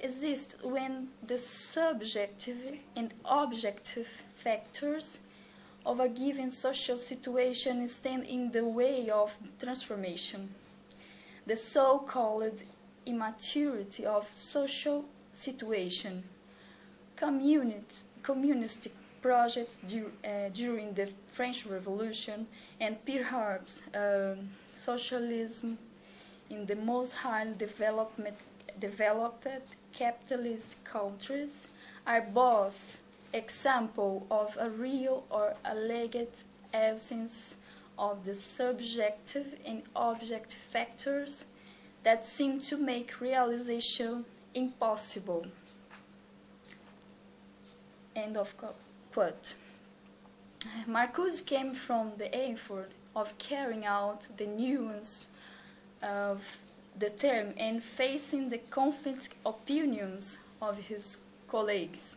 exists when the subjective and objective factors of a given social situation stand in the way of transformation. The so-called immaturity of social situation, communist projects during the French Revolution, and perhaps socialism in the most highly developed capitalist countries are both example of a real or alleged absence of the subjective and objective factors that seem to make realization impossible. End of quote. Marcuse came from the effort of carrying out the nuance of the term and facing the conflict opinions of his colleagues.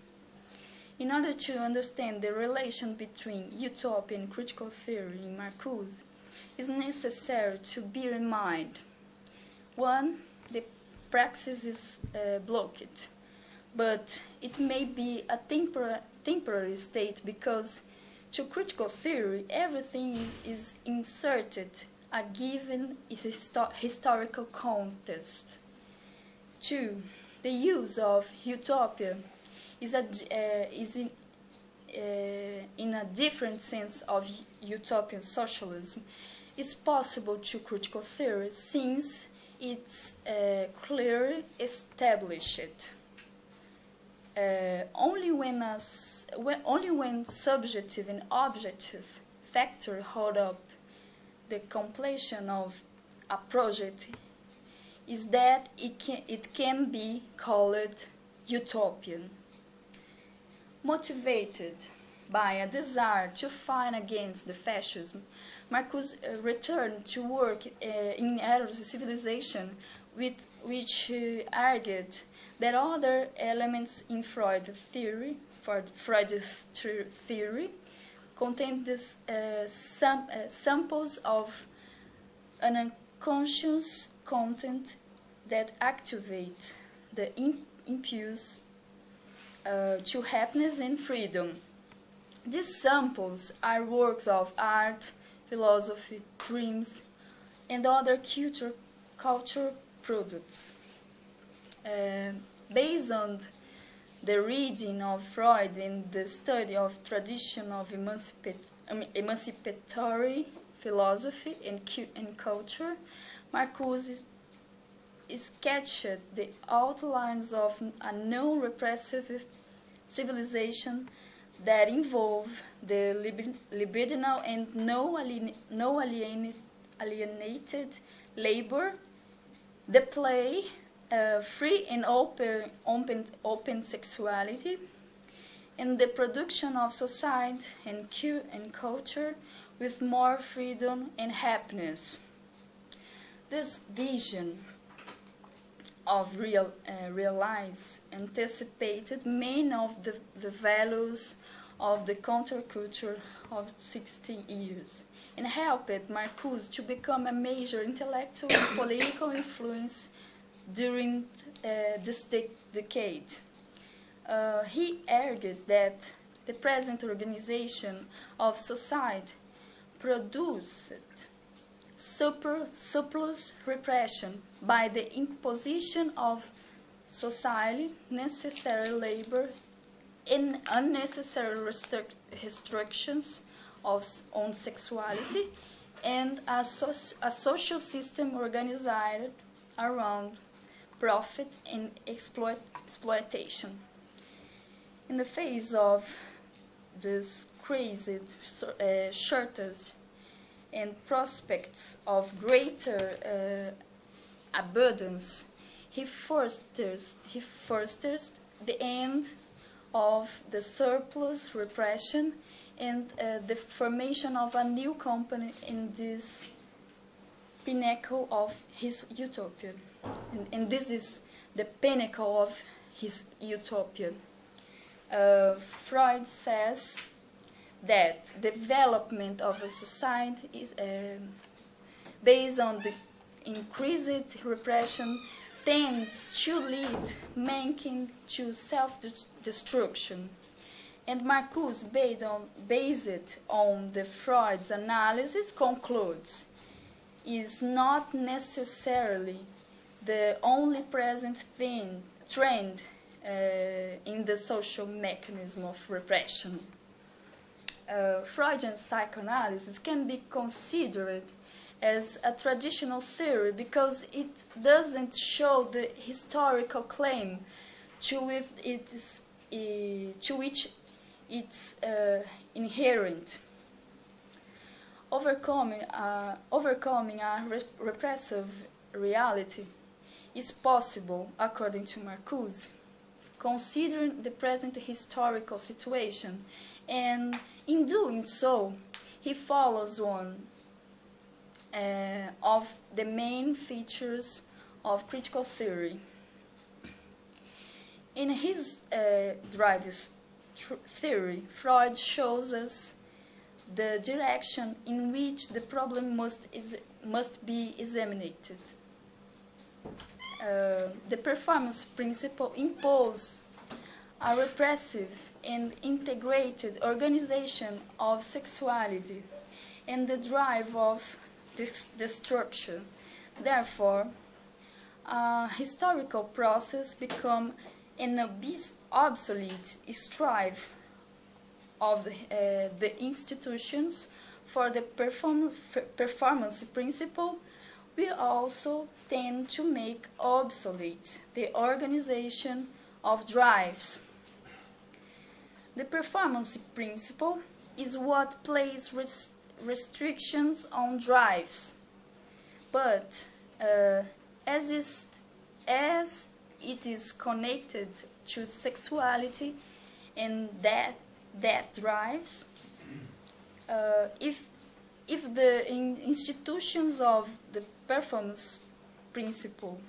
In order to understand the relation between utopia and critical theory in Marcuse, it is necessary to bear in mind: 1. The praxis is blocked, but it may be a temporary state because to critical theory everything is inserted a given historical context. 2. The use of utopia is in a different sense of utopian socialism is possible to critical theory since it's clearly established. Only when subjective and objective factors hold up the completion of a project is that it can be called utopian. Motivated by a desire to fight against the fascism, Marcuse returned to work in Eros civilization, which argued that other elements in Freud's theory contain these samples of an unconscious content that activate the impulse to happiness and freedom. These samples are works of art, philosophy, dreams, and other cultural products. Based on the reading of Freud and the study of tradition of emancipatory philosophy and culture, Marcuse sketched the outlines of a non-repressive civilization that involve the libidinal and no alienated labor, the play, free and open sexuality, and the production of society and culture with more freedom and happiness. This vision of realize anticipated many of the values of the counterculture of 60 years and helped Marcuse to become a major intellectual and political influence during this decade. He argued that the present organization of society produced surplus repression by the imposition of socially necessary labor and unnecessary restrictions on sexuality, and a social system organized around profit and exploitation. In the face of this crazy shortage and prospects of greater abundance, he fosters the end of the surplus repression and the formation of a new company in this pinnacle of his utopia. And this is the pinnacle of his utopia. Freud says that development of a society is based on the increased repression tends to lead mankind to self-destruction. And Marcuse, based on the Freud's analysis, concludes is not necessarily the only present trend in the social mechanism of repression. Freudian psychoanalysis can be considered as a traditional theory because it doesn't show the historical claim to which it's inherent. Overcoming a repressive reality is possible, according to Marcuse, considering the present historical situation, and in doing so, he follows one of the main features of critical theory. In his drive theory, Freud shows us the direction in which the problem must be examined. The performance principle imposes a repressive and integrated organization of sexuality and the drive of destruction. Therefore, a historical process becomes an obsolete strive of the institutions for the performance principle will also tend to make obsolete the organization of drives. The performance principle is what places restrictions on drives, but as it is connected to sexuality and that drives, if the institutions of the performance principle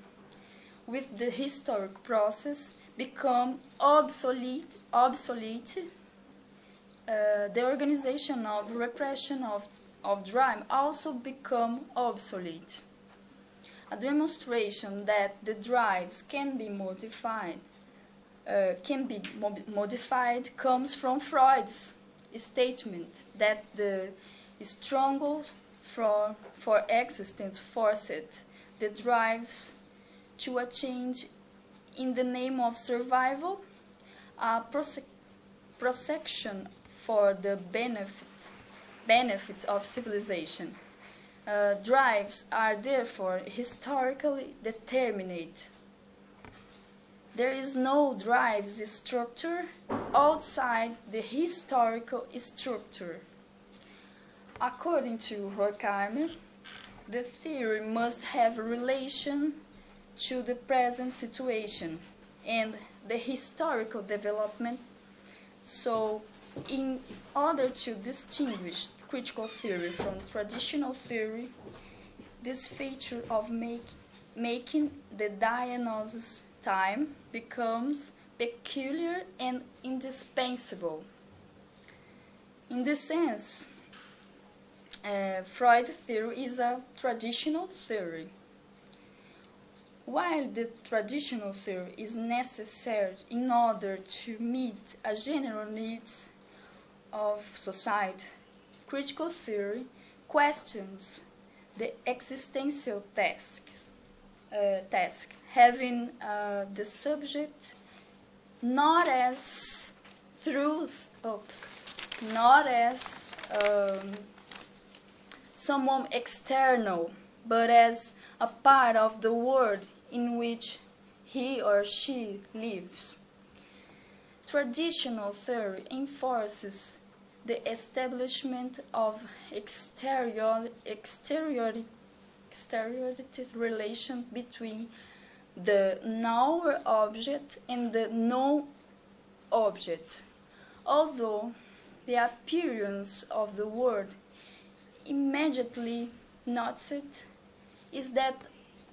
with the historic process become obsolete, the organization of repression of drive also become obsolete. A demonstration that the drives can be modified comes from Freud's statement that the struggle for existence forced the drives to a change in the name of survival, a prosecution for the benefit of civilization. Drives are therefore historically determined. There is no drives structure outside the historical structure. According to Horkheimer, the theory must have a relation to the present situation and the historical development. So, in order to distinguish critical theory from traditional theory, this feature of making the diagnosis time becomes peculiar and indispensable. In this sense, Freud theory is a traditional theory. While the traditional theory is necessary in order to meet a general needs of society, critical theory questions the existential task, having the subject not as someone external, but as a part of the world in which he or she lives. Traditional theory enforces the establishment of exteriority relation between the knower object and the known object, although the appearance of the world immediately noticed is that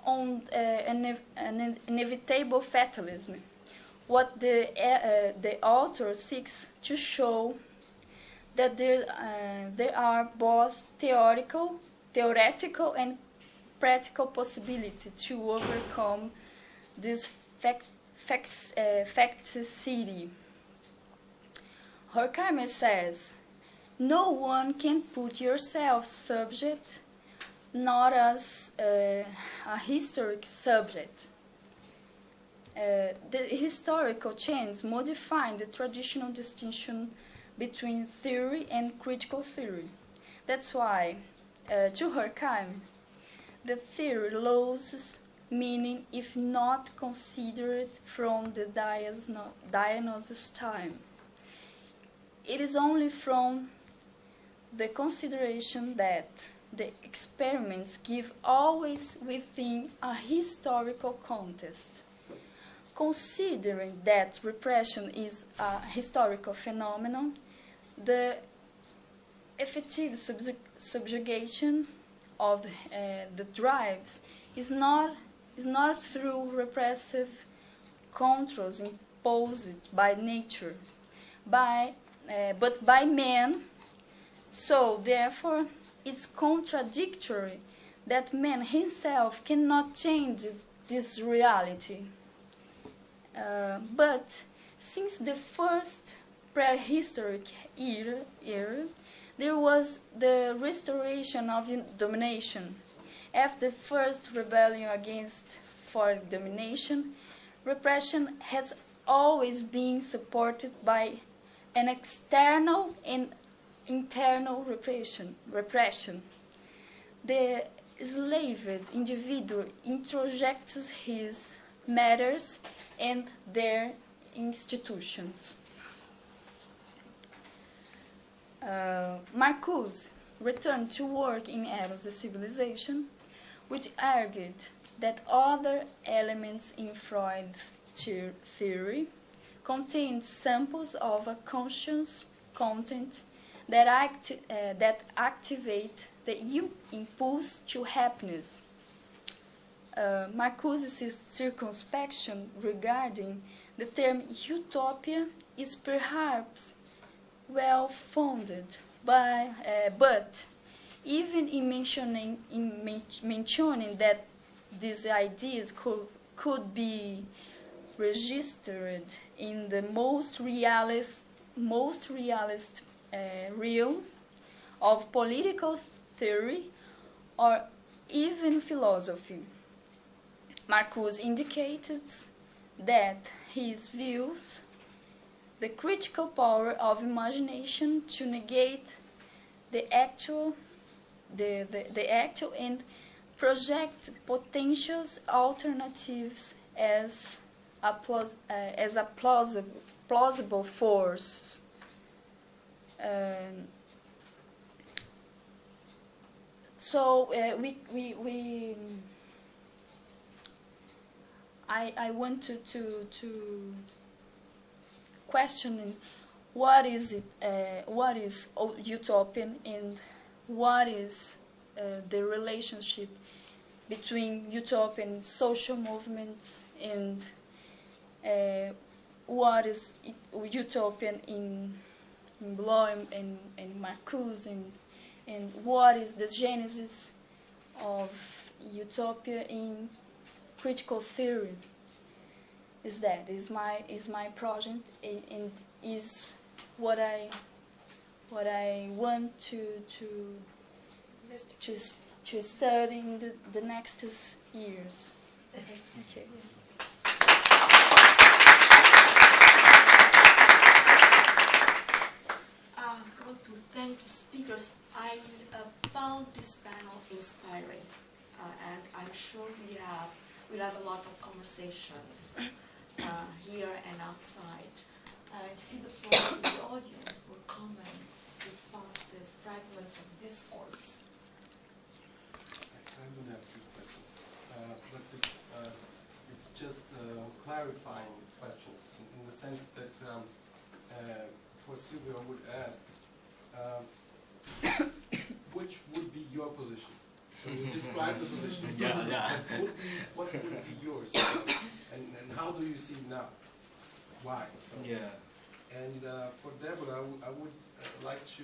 on an inevitable fatalism, what the author seeks to show that there are both theoretical and practical possibility to overcome this facticity. Horkheimer says, no one can put yourself subject, not as a historic subject. The historical change modifying the traditional distinction between theory and critical theory. That's why, to Horkheimer, the theory loses meaning if not considered from the diagnosis time. It is only from the consideration that the experiments give always within a historical context. Considering that repression is a historical phenomenon, the effective subjugation of the drives is not through repressive controls imposed by nature, but by man. So, therefore, it's contradictory that man himself cannot change this reality. But since the first prehistoric era, there was the restoration of domination. After the first rebellion against foreign domination, repression has always been supported by an external and internal repression. The enslaved individual introjects his matters and their institutions. Marcuse returned to work in Eros the Civilization, which argued that other elements in Freud's theory contained samples of a conscious content that activate the impulse to happiness. Marcuse's circumspection regarding the term utopia is perhaps well-founded, but even in mentioning that these ideas could be registered in the most realist realm of political theory or even philosophy. Marcuse indicated that his views the critical power of imagination to negate the actual and project potential alternatives as a plausible force. I wanted to question what is utopian and what is the relationship between utopian social movements and what is utopian in Bloom and Marcuse, and what is the genesis of utopia in critical theory. Is my project and is what I want to study in the next years. Okay. I want to thank the speakers. I found this panel inspiring, and I'm sure we'll have a lot of conversations here and outside. I see the floor to the audience for comments, responses, fragments of discourse. I would have few questions, but it's just clarifying questions in the sense that for Silvio I would ask, which would be your position? So you describe the position. Yeah. What would be yours? And how do you see it now? why. So. Yeah. And for Deborah, I would like to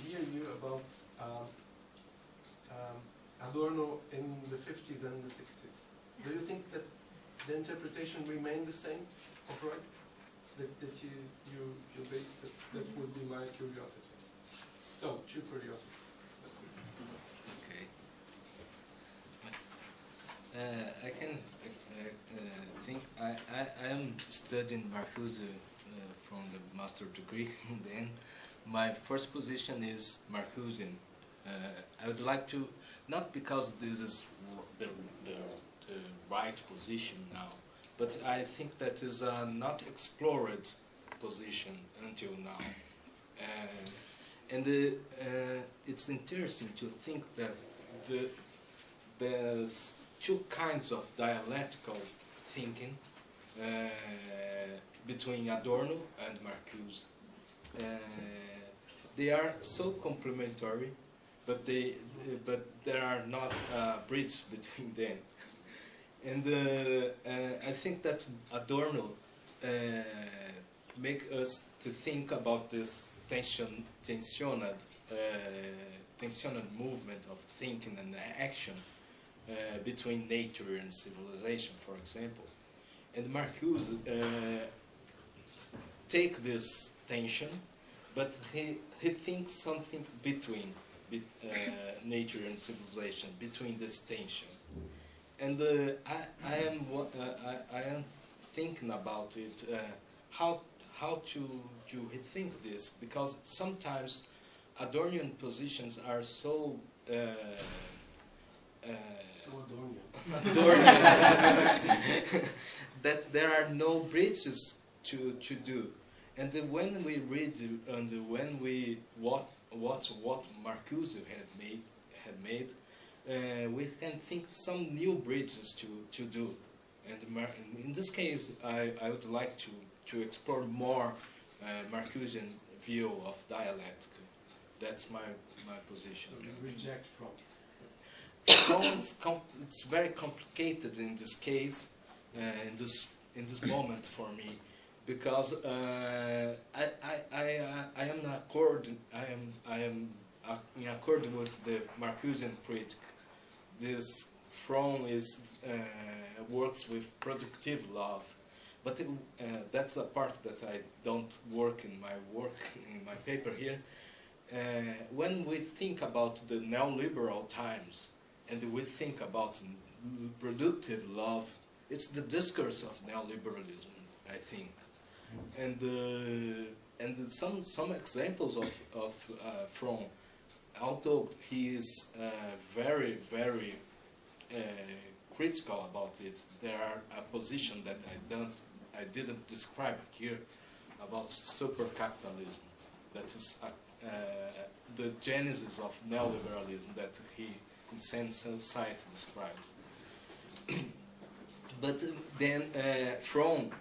hear you about Adorno in the 50s and the 60s. Do you think that the interpretation remained the same of Freud? That you based? That would be my curiosity. So, two curiosities. That's it. Okay. I can think I am studying Marcuse from the master degree. Then my first position is Marcusian. I would like to, not because this is the right position now, but I think that is a not explored position until now. And it's interesting to think that there's two kinds of dialectical thinking between Adorno and Marcuse. They are so complementary, but there are not a bridge between them. And I think that Adorno make us to think about this tensioned movement of thinking and action between nature and civilization, for example. And Marcuse take this tension, but he thinks something between nature and civilization, between this tension. And I am thinking about it, how to rethink this, because sometimes Adornian positions are so Adornian that there are no bridges to do. And then when we read and when we watch what Marcuse had made, we can think some new bridges to do. And in this case, I would like to explore more Marcusian view of dialectic. That's my position. So you reject from. It's very complicated in this case, in this moment for me, because I am in accord with the Marcusian critic. This Fromm works with productive love, but that's a part that I don't work in my paper here. When we think about the neoliberal times and we think about productive love, it's the discourse of neoliberalism, I think. And some examples of Fromm, although he is very critical about it, there are a position that I didn't describe here about supercapitalism. That is the genesis of neoliberalism that he in Sense and Society described. But then Fromm,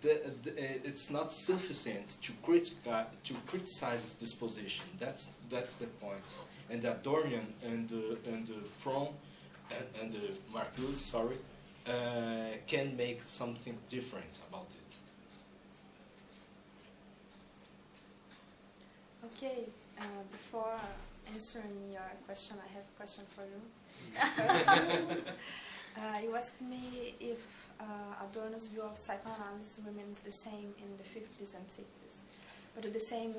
it's not sufficient to criticize this position. That's the point. And Adornian and Fromm and Marcuse, sorry, can make something different about it. Okay, before answering your question, I have a question for you. You asked me if Adorno's view of psychoanalysis remains the same in the 50s and 60s. But the same,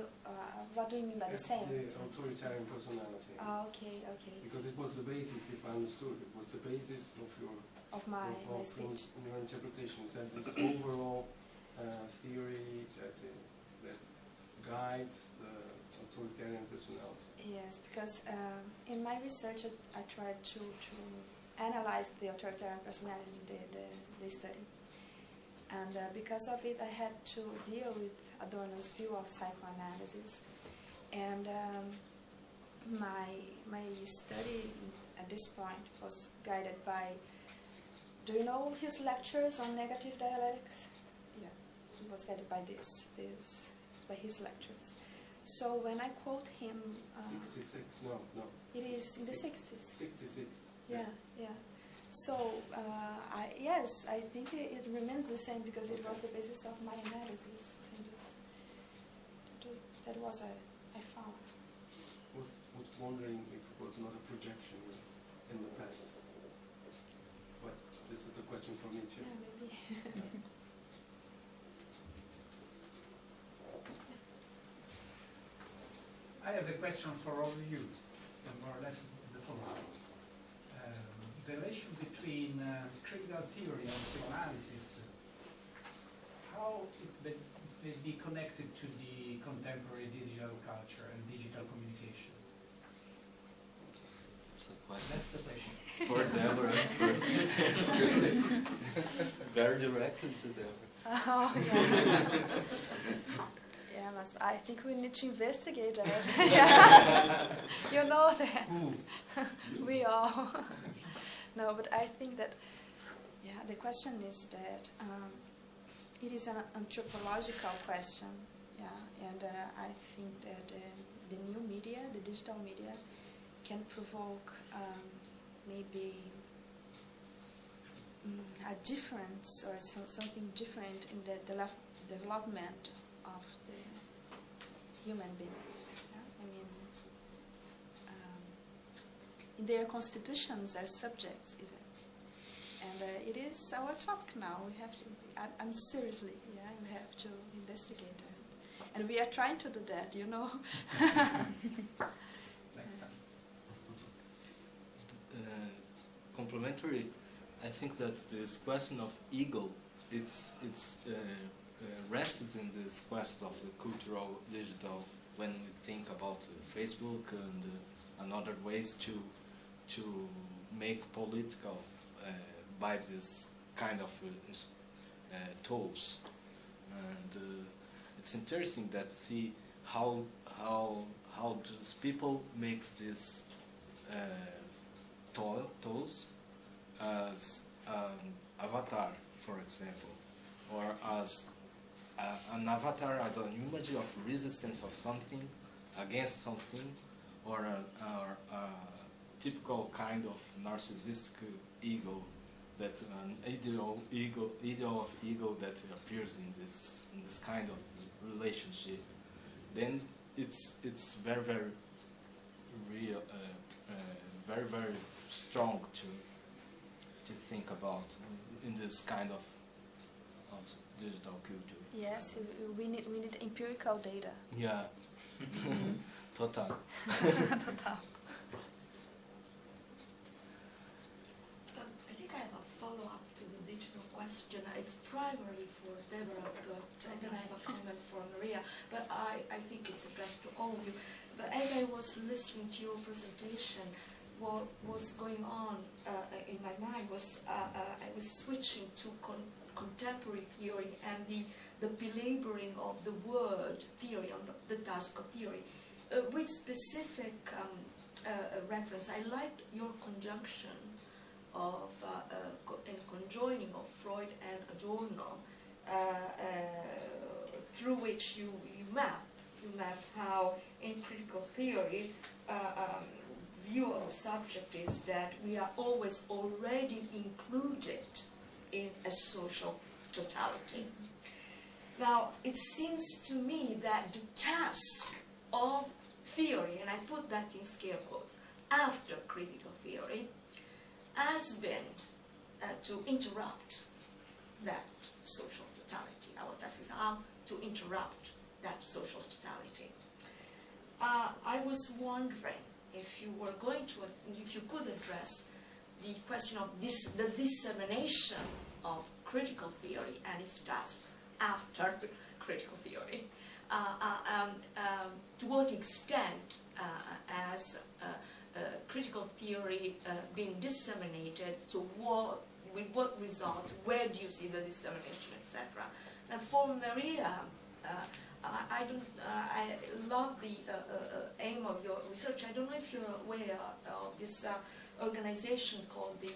what do you mean by the same? The authoritarian personality. Okay. Because it was the basis, if I understood, it was the basis of your... Of my speech. Your interpretation. Is that this overall theory that guides the authoritarian personality? Yes, because in my research I tried to analyze the authoritarian personality, the study. And because of it I had to deal with Adorno's view of psychoanalysis. And my study at this point was guided by, do you know his lectures on negative dialectics? Yeah, it was guided by by his lectures. So when I quote him... 66, no. It is in the 60s. 66. Yeah. So, yes, I think it remains the same because it was the basis of my analysis. That was I found. Was wondering if it was not a projection in the past. But this is a question for me too. Yeah, maybe. I have a question for all of you, more or less the follow-up. The relation between critical theory and psychoanalysis, how it may be connected to the contemporary digital culture and digital communication? That's the question. That's the question. For Deborah. Very directly to Deborah. Oh, yeah. Yeah, I think we need to investigate that. Yeah. You know that. We all. No, but I think that, yeah, the question is that it is an anthropological question, yeah, and I think that the new media, the digital media, can provoke maybe a difference or something different in the development of the human beings. Yeah? I mean, in their constitutions as subjects even. And it is our topic now. We have to, I'm seriously, yeah, we have to investigate that. And we are trying to do that, you know. Next time. Complementary, I think that this question of ego, it's rests in this question of the cultural digital when we think about Facebook and other ways to make political by this kind of tools, and it's interesting that see how those people makes this tools as avatar, for example, or as an avatar as an image of resistance of something against something, or a typical kind of narcissistic ego, that an ideal of ego that appears in this kind of relationship. Then it's very real, very strong to think about in this kind of digital culture. Yes, we need empirical data. Yeah. Total. Total. I think I have a follow-up to the digital question. It's primarily for Deborah, but then I have a comment for Maria. But I think it's addressed to all of you. But as I was listening to your presentation, what was going on in my mind was I was switching to contemporary theory and the belaboring of the word theory, on the task of theory, with specific reference. I liked your conjunction of and conjoining of Freud and Adorno, through which you map how in critical theory view of the subject is that we are always already included in a social totality. Now, it seems to me that the task of theory, and I put that in scare quotes, after critical theory, has been to interrupt that social totality. Our task is how to interrupt that social totality. I was wondering if you were going to, if you could address the question of the dissemination of critical theory and its task after critical theory. To what extent has critical theory being disseminated, with what results, where do you see the dissemination, etc. And for Maria, I love the aim of your research. I don't know if you're aware of this organization called the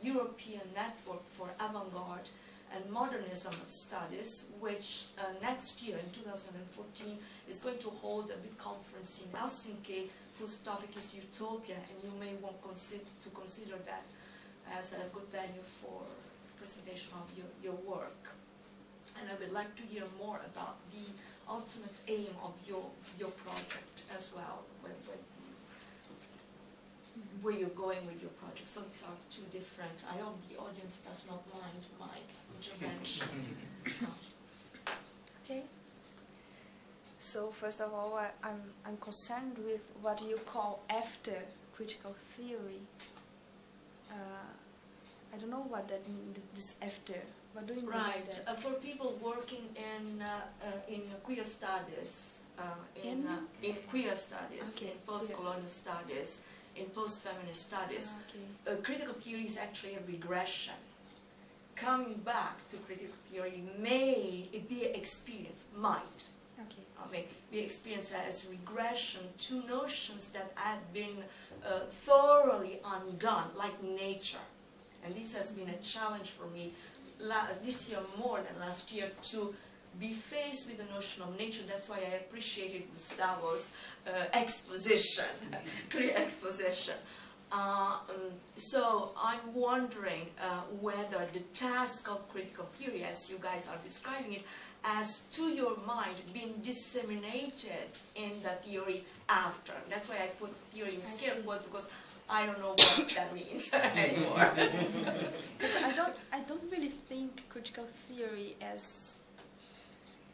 European Network for Avant-Garde and Modernism Studies, which next year, in 2014, is going to hold a big conference in Helsinki, whose topic is utopia, and you may want to consider that as a good venue for presentation of your work. And I would like to hear more about the ultimate aim of your project as well, where you're going with your project. So these are two different. I hope the audience does not mind my intervention. Okay. So first of all, I'm concerned with what you call after critical theory. I don't know what that means. This after. What do you mean by that? For people working in queer studies, in queer studies, Okay. in post-colonial studies, in post-feminist studies, Okay. critical theory is actually a regression. Coming back to critical theory may be experienced, might. Okay. Be experienced as regression to notions that have been thoroughly undone, like nature. And this has been a challenge for me this year more than last year, to be faced with the notion of nature. That's why I appreciated Gustavo's exposition, clear exposition. So I'm wondering whether the task of critical theory, as you guys are describing it, has, to your mind, been disseminated in the theory after. That's why I put theory in scare quotes, because I don't know what that means anymore. Because I don't really think critical theory as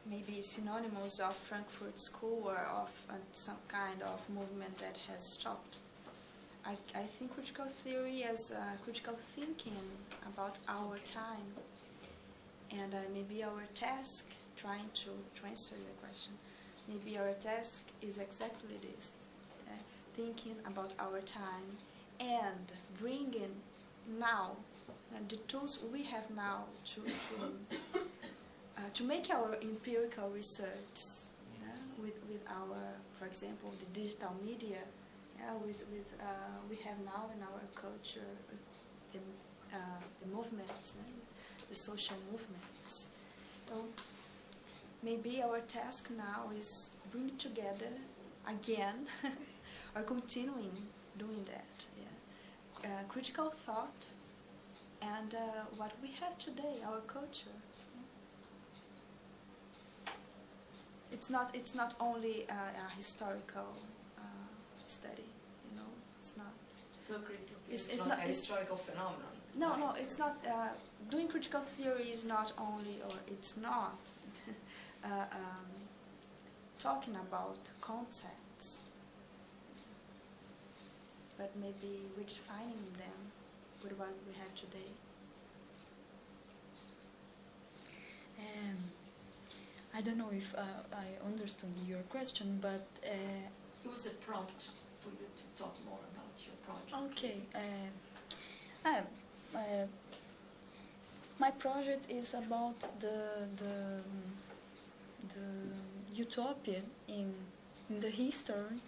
maybe synonymous of Frankfurt School or of some kind of movement that has stopped. I think critical theory as critical thinking about our time, and maybe our task, trying to answer your question, maybe our task is exactly this, thinking about our time and bringing now the tools we have now to make our empirical research with our, for example, the digital media. We have now in our culture the movements, the social movements. So maybe our task now is bring together again, or continuing doing that. Yeah. Critical thought and what we have today, our culture. It's not only a historical study, you know. It's not. So critical theory is not a historical phenomenon. No, it's not. Doing critical theory is not only, or it's not talking about concepts, but maybe redefining them with what we have today. I don't know if I understood your question, but it was a prompt for you to talk more about your project. okay. My project is about the utopia in the history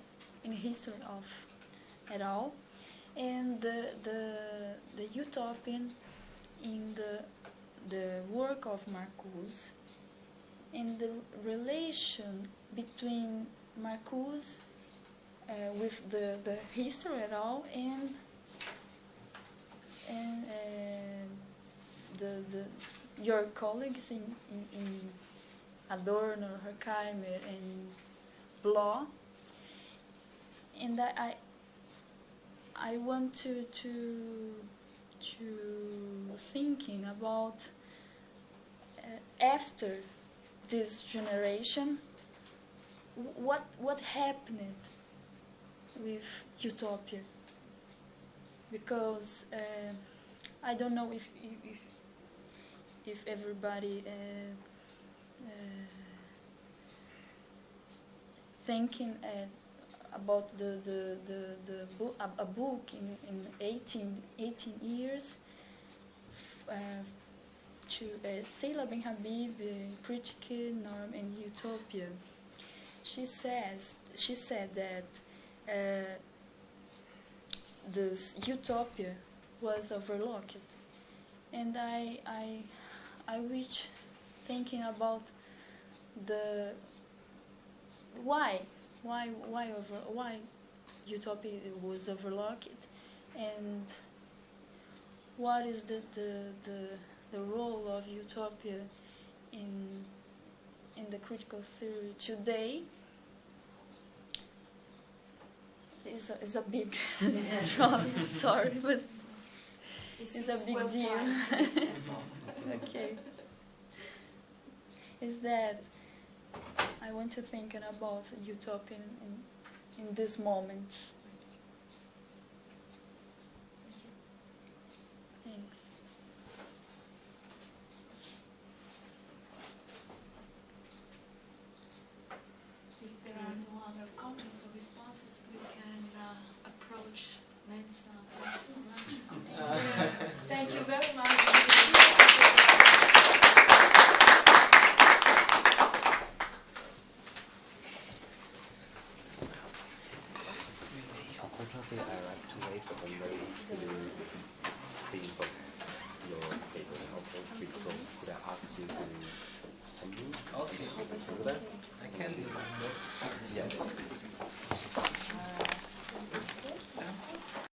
of it all, and the utopian in the work of Marcuse, and the relation between Marcuse with the history at all, and your colleagues in Adorno, Horkheimer, and Bloch, and I want to thinking about after this generation, what happened with utopia, because I don't know if everybody thinking about a book in 18 years to Seyla Ben Habib, Critique, Norm, and Utopia. She said that this utopia was overlooked, and I wish thinking about the why utopia was overlooked, and what is the role of utopia in the critical theory today is a big sorry, but it's a big deal. Okay. Is that I want to think about utopia in this moment.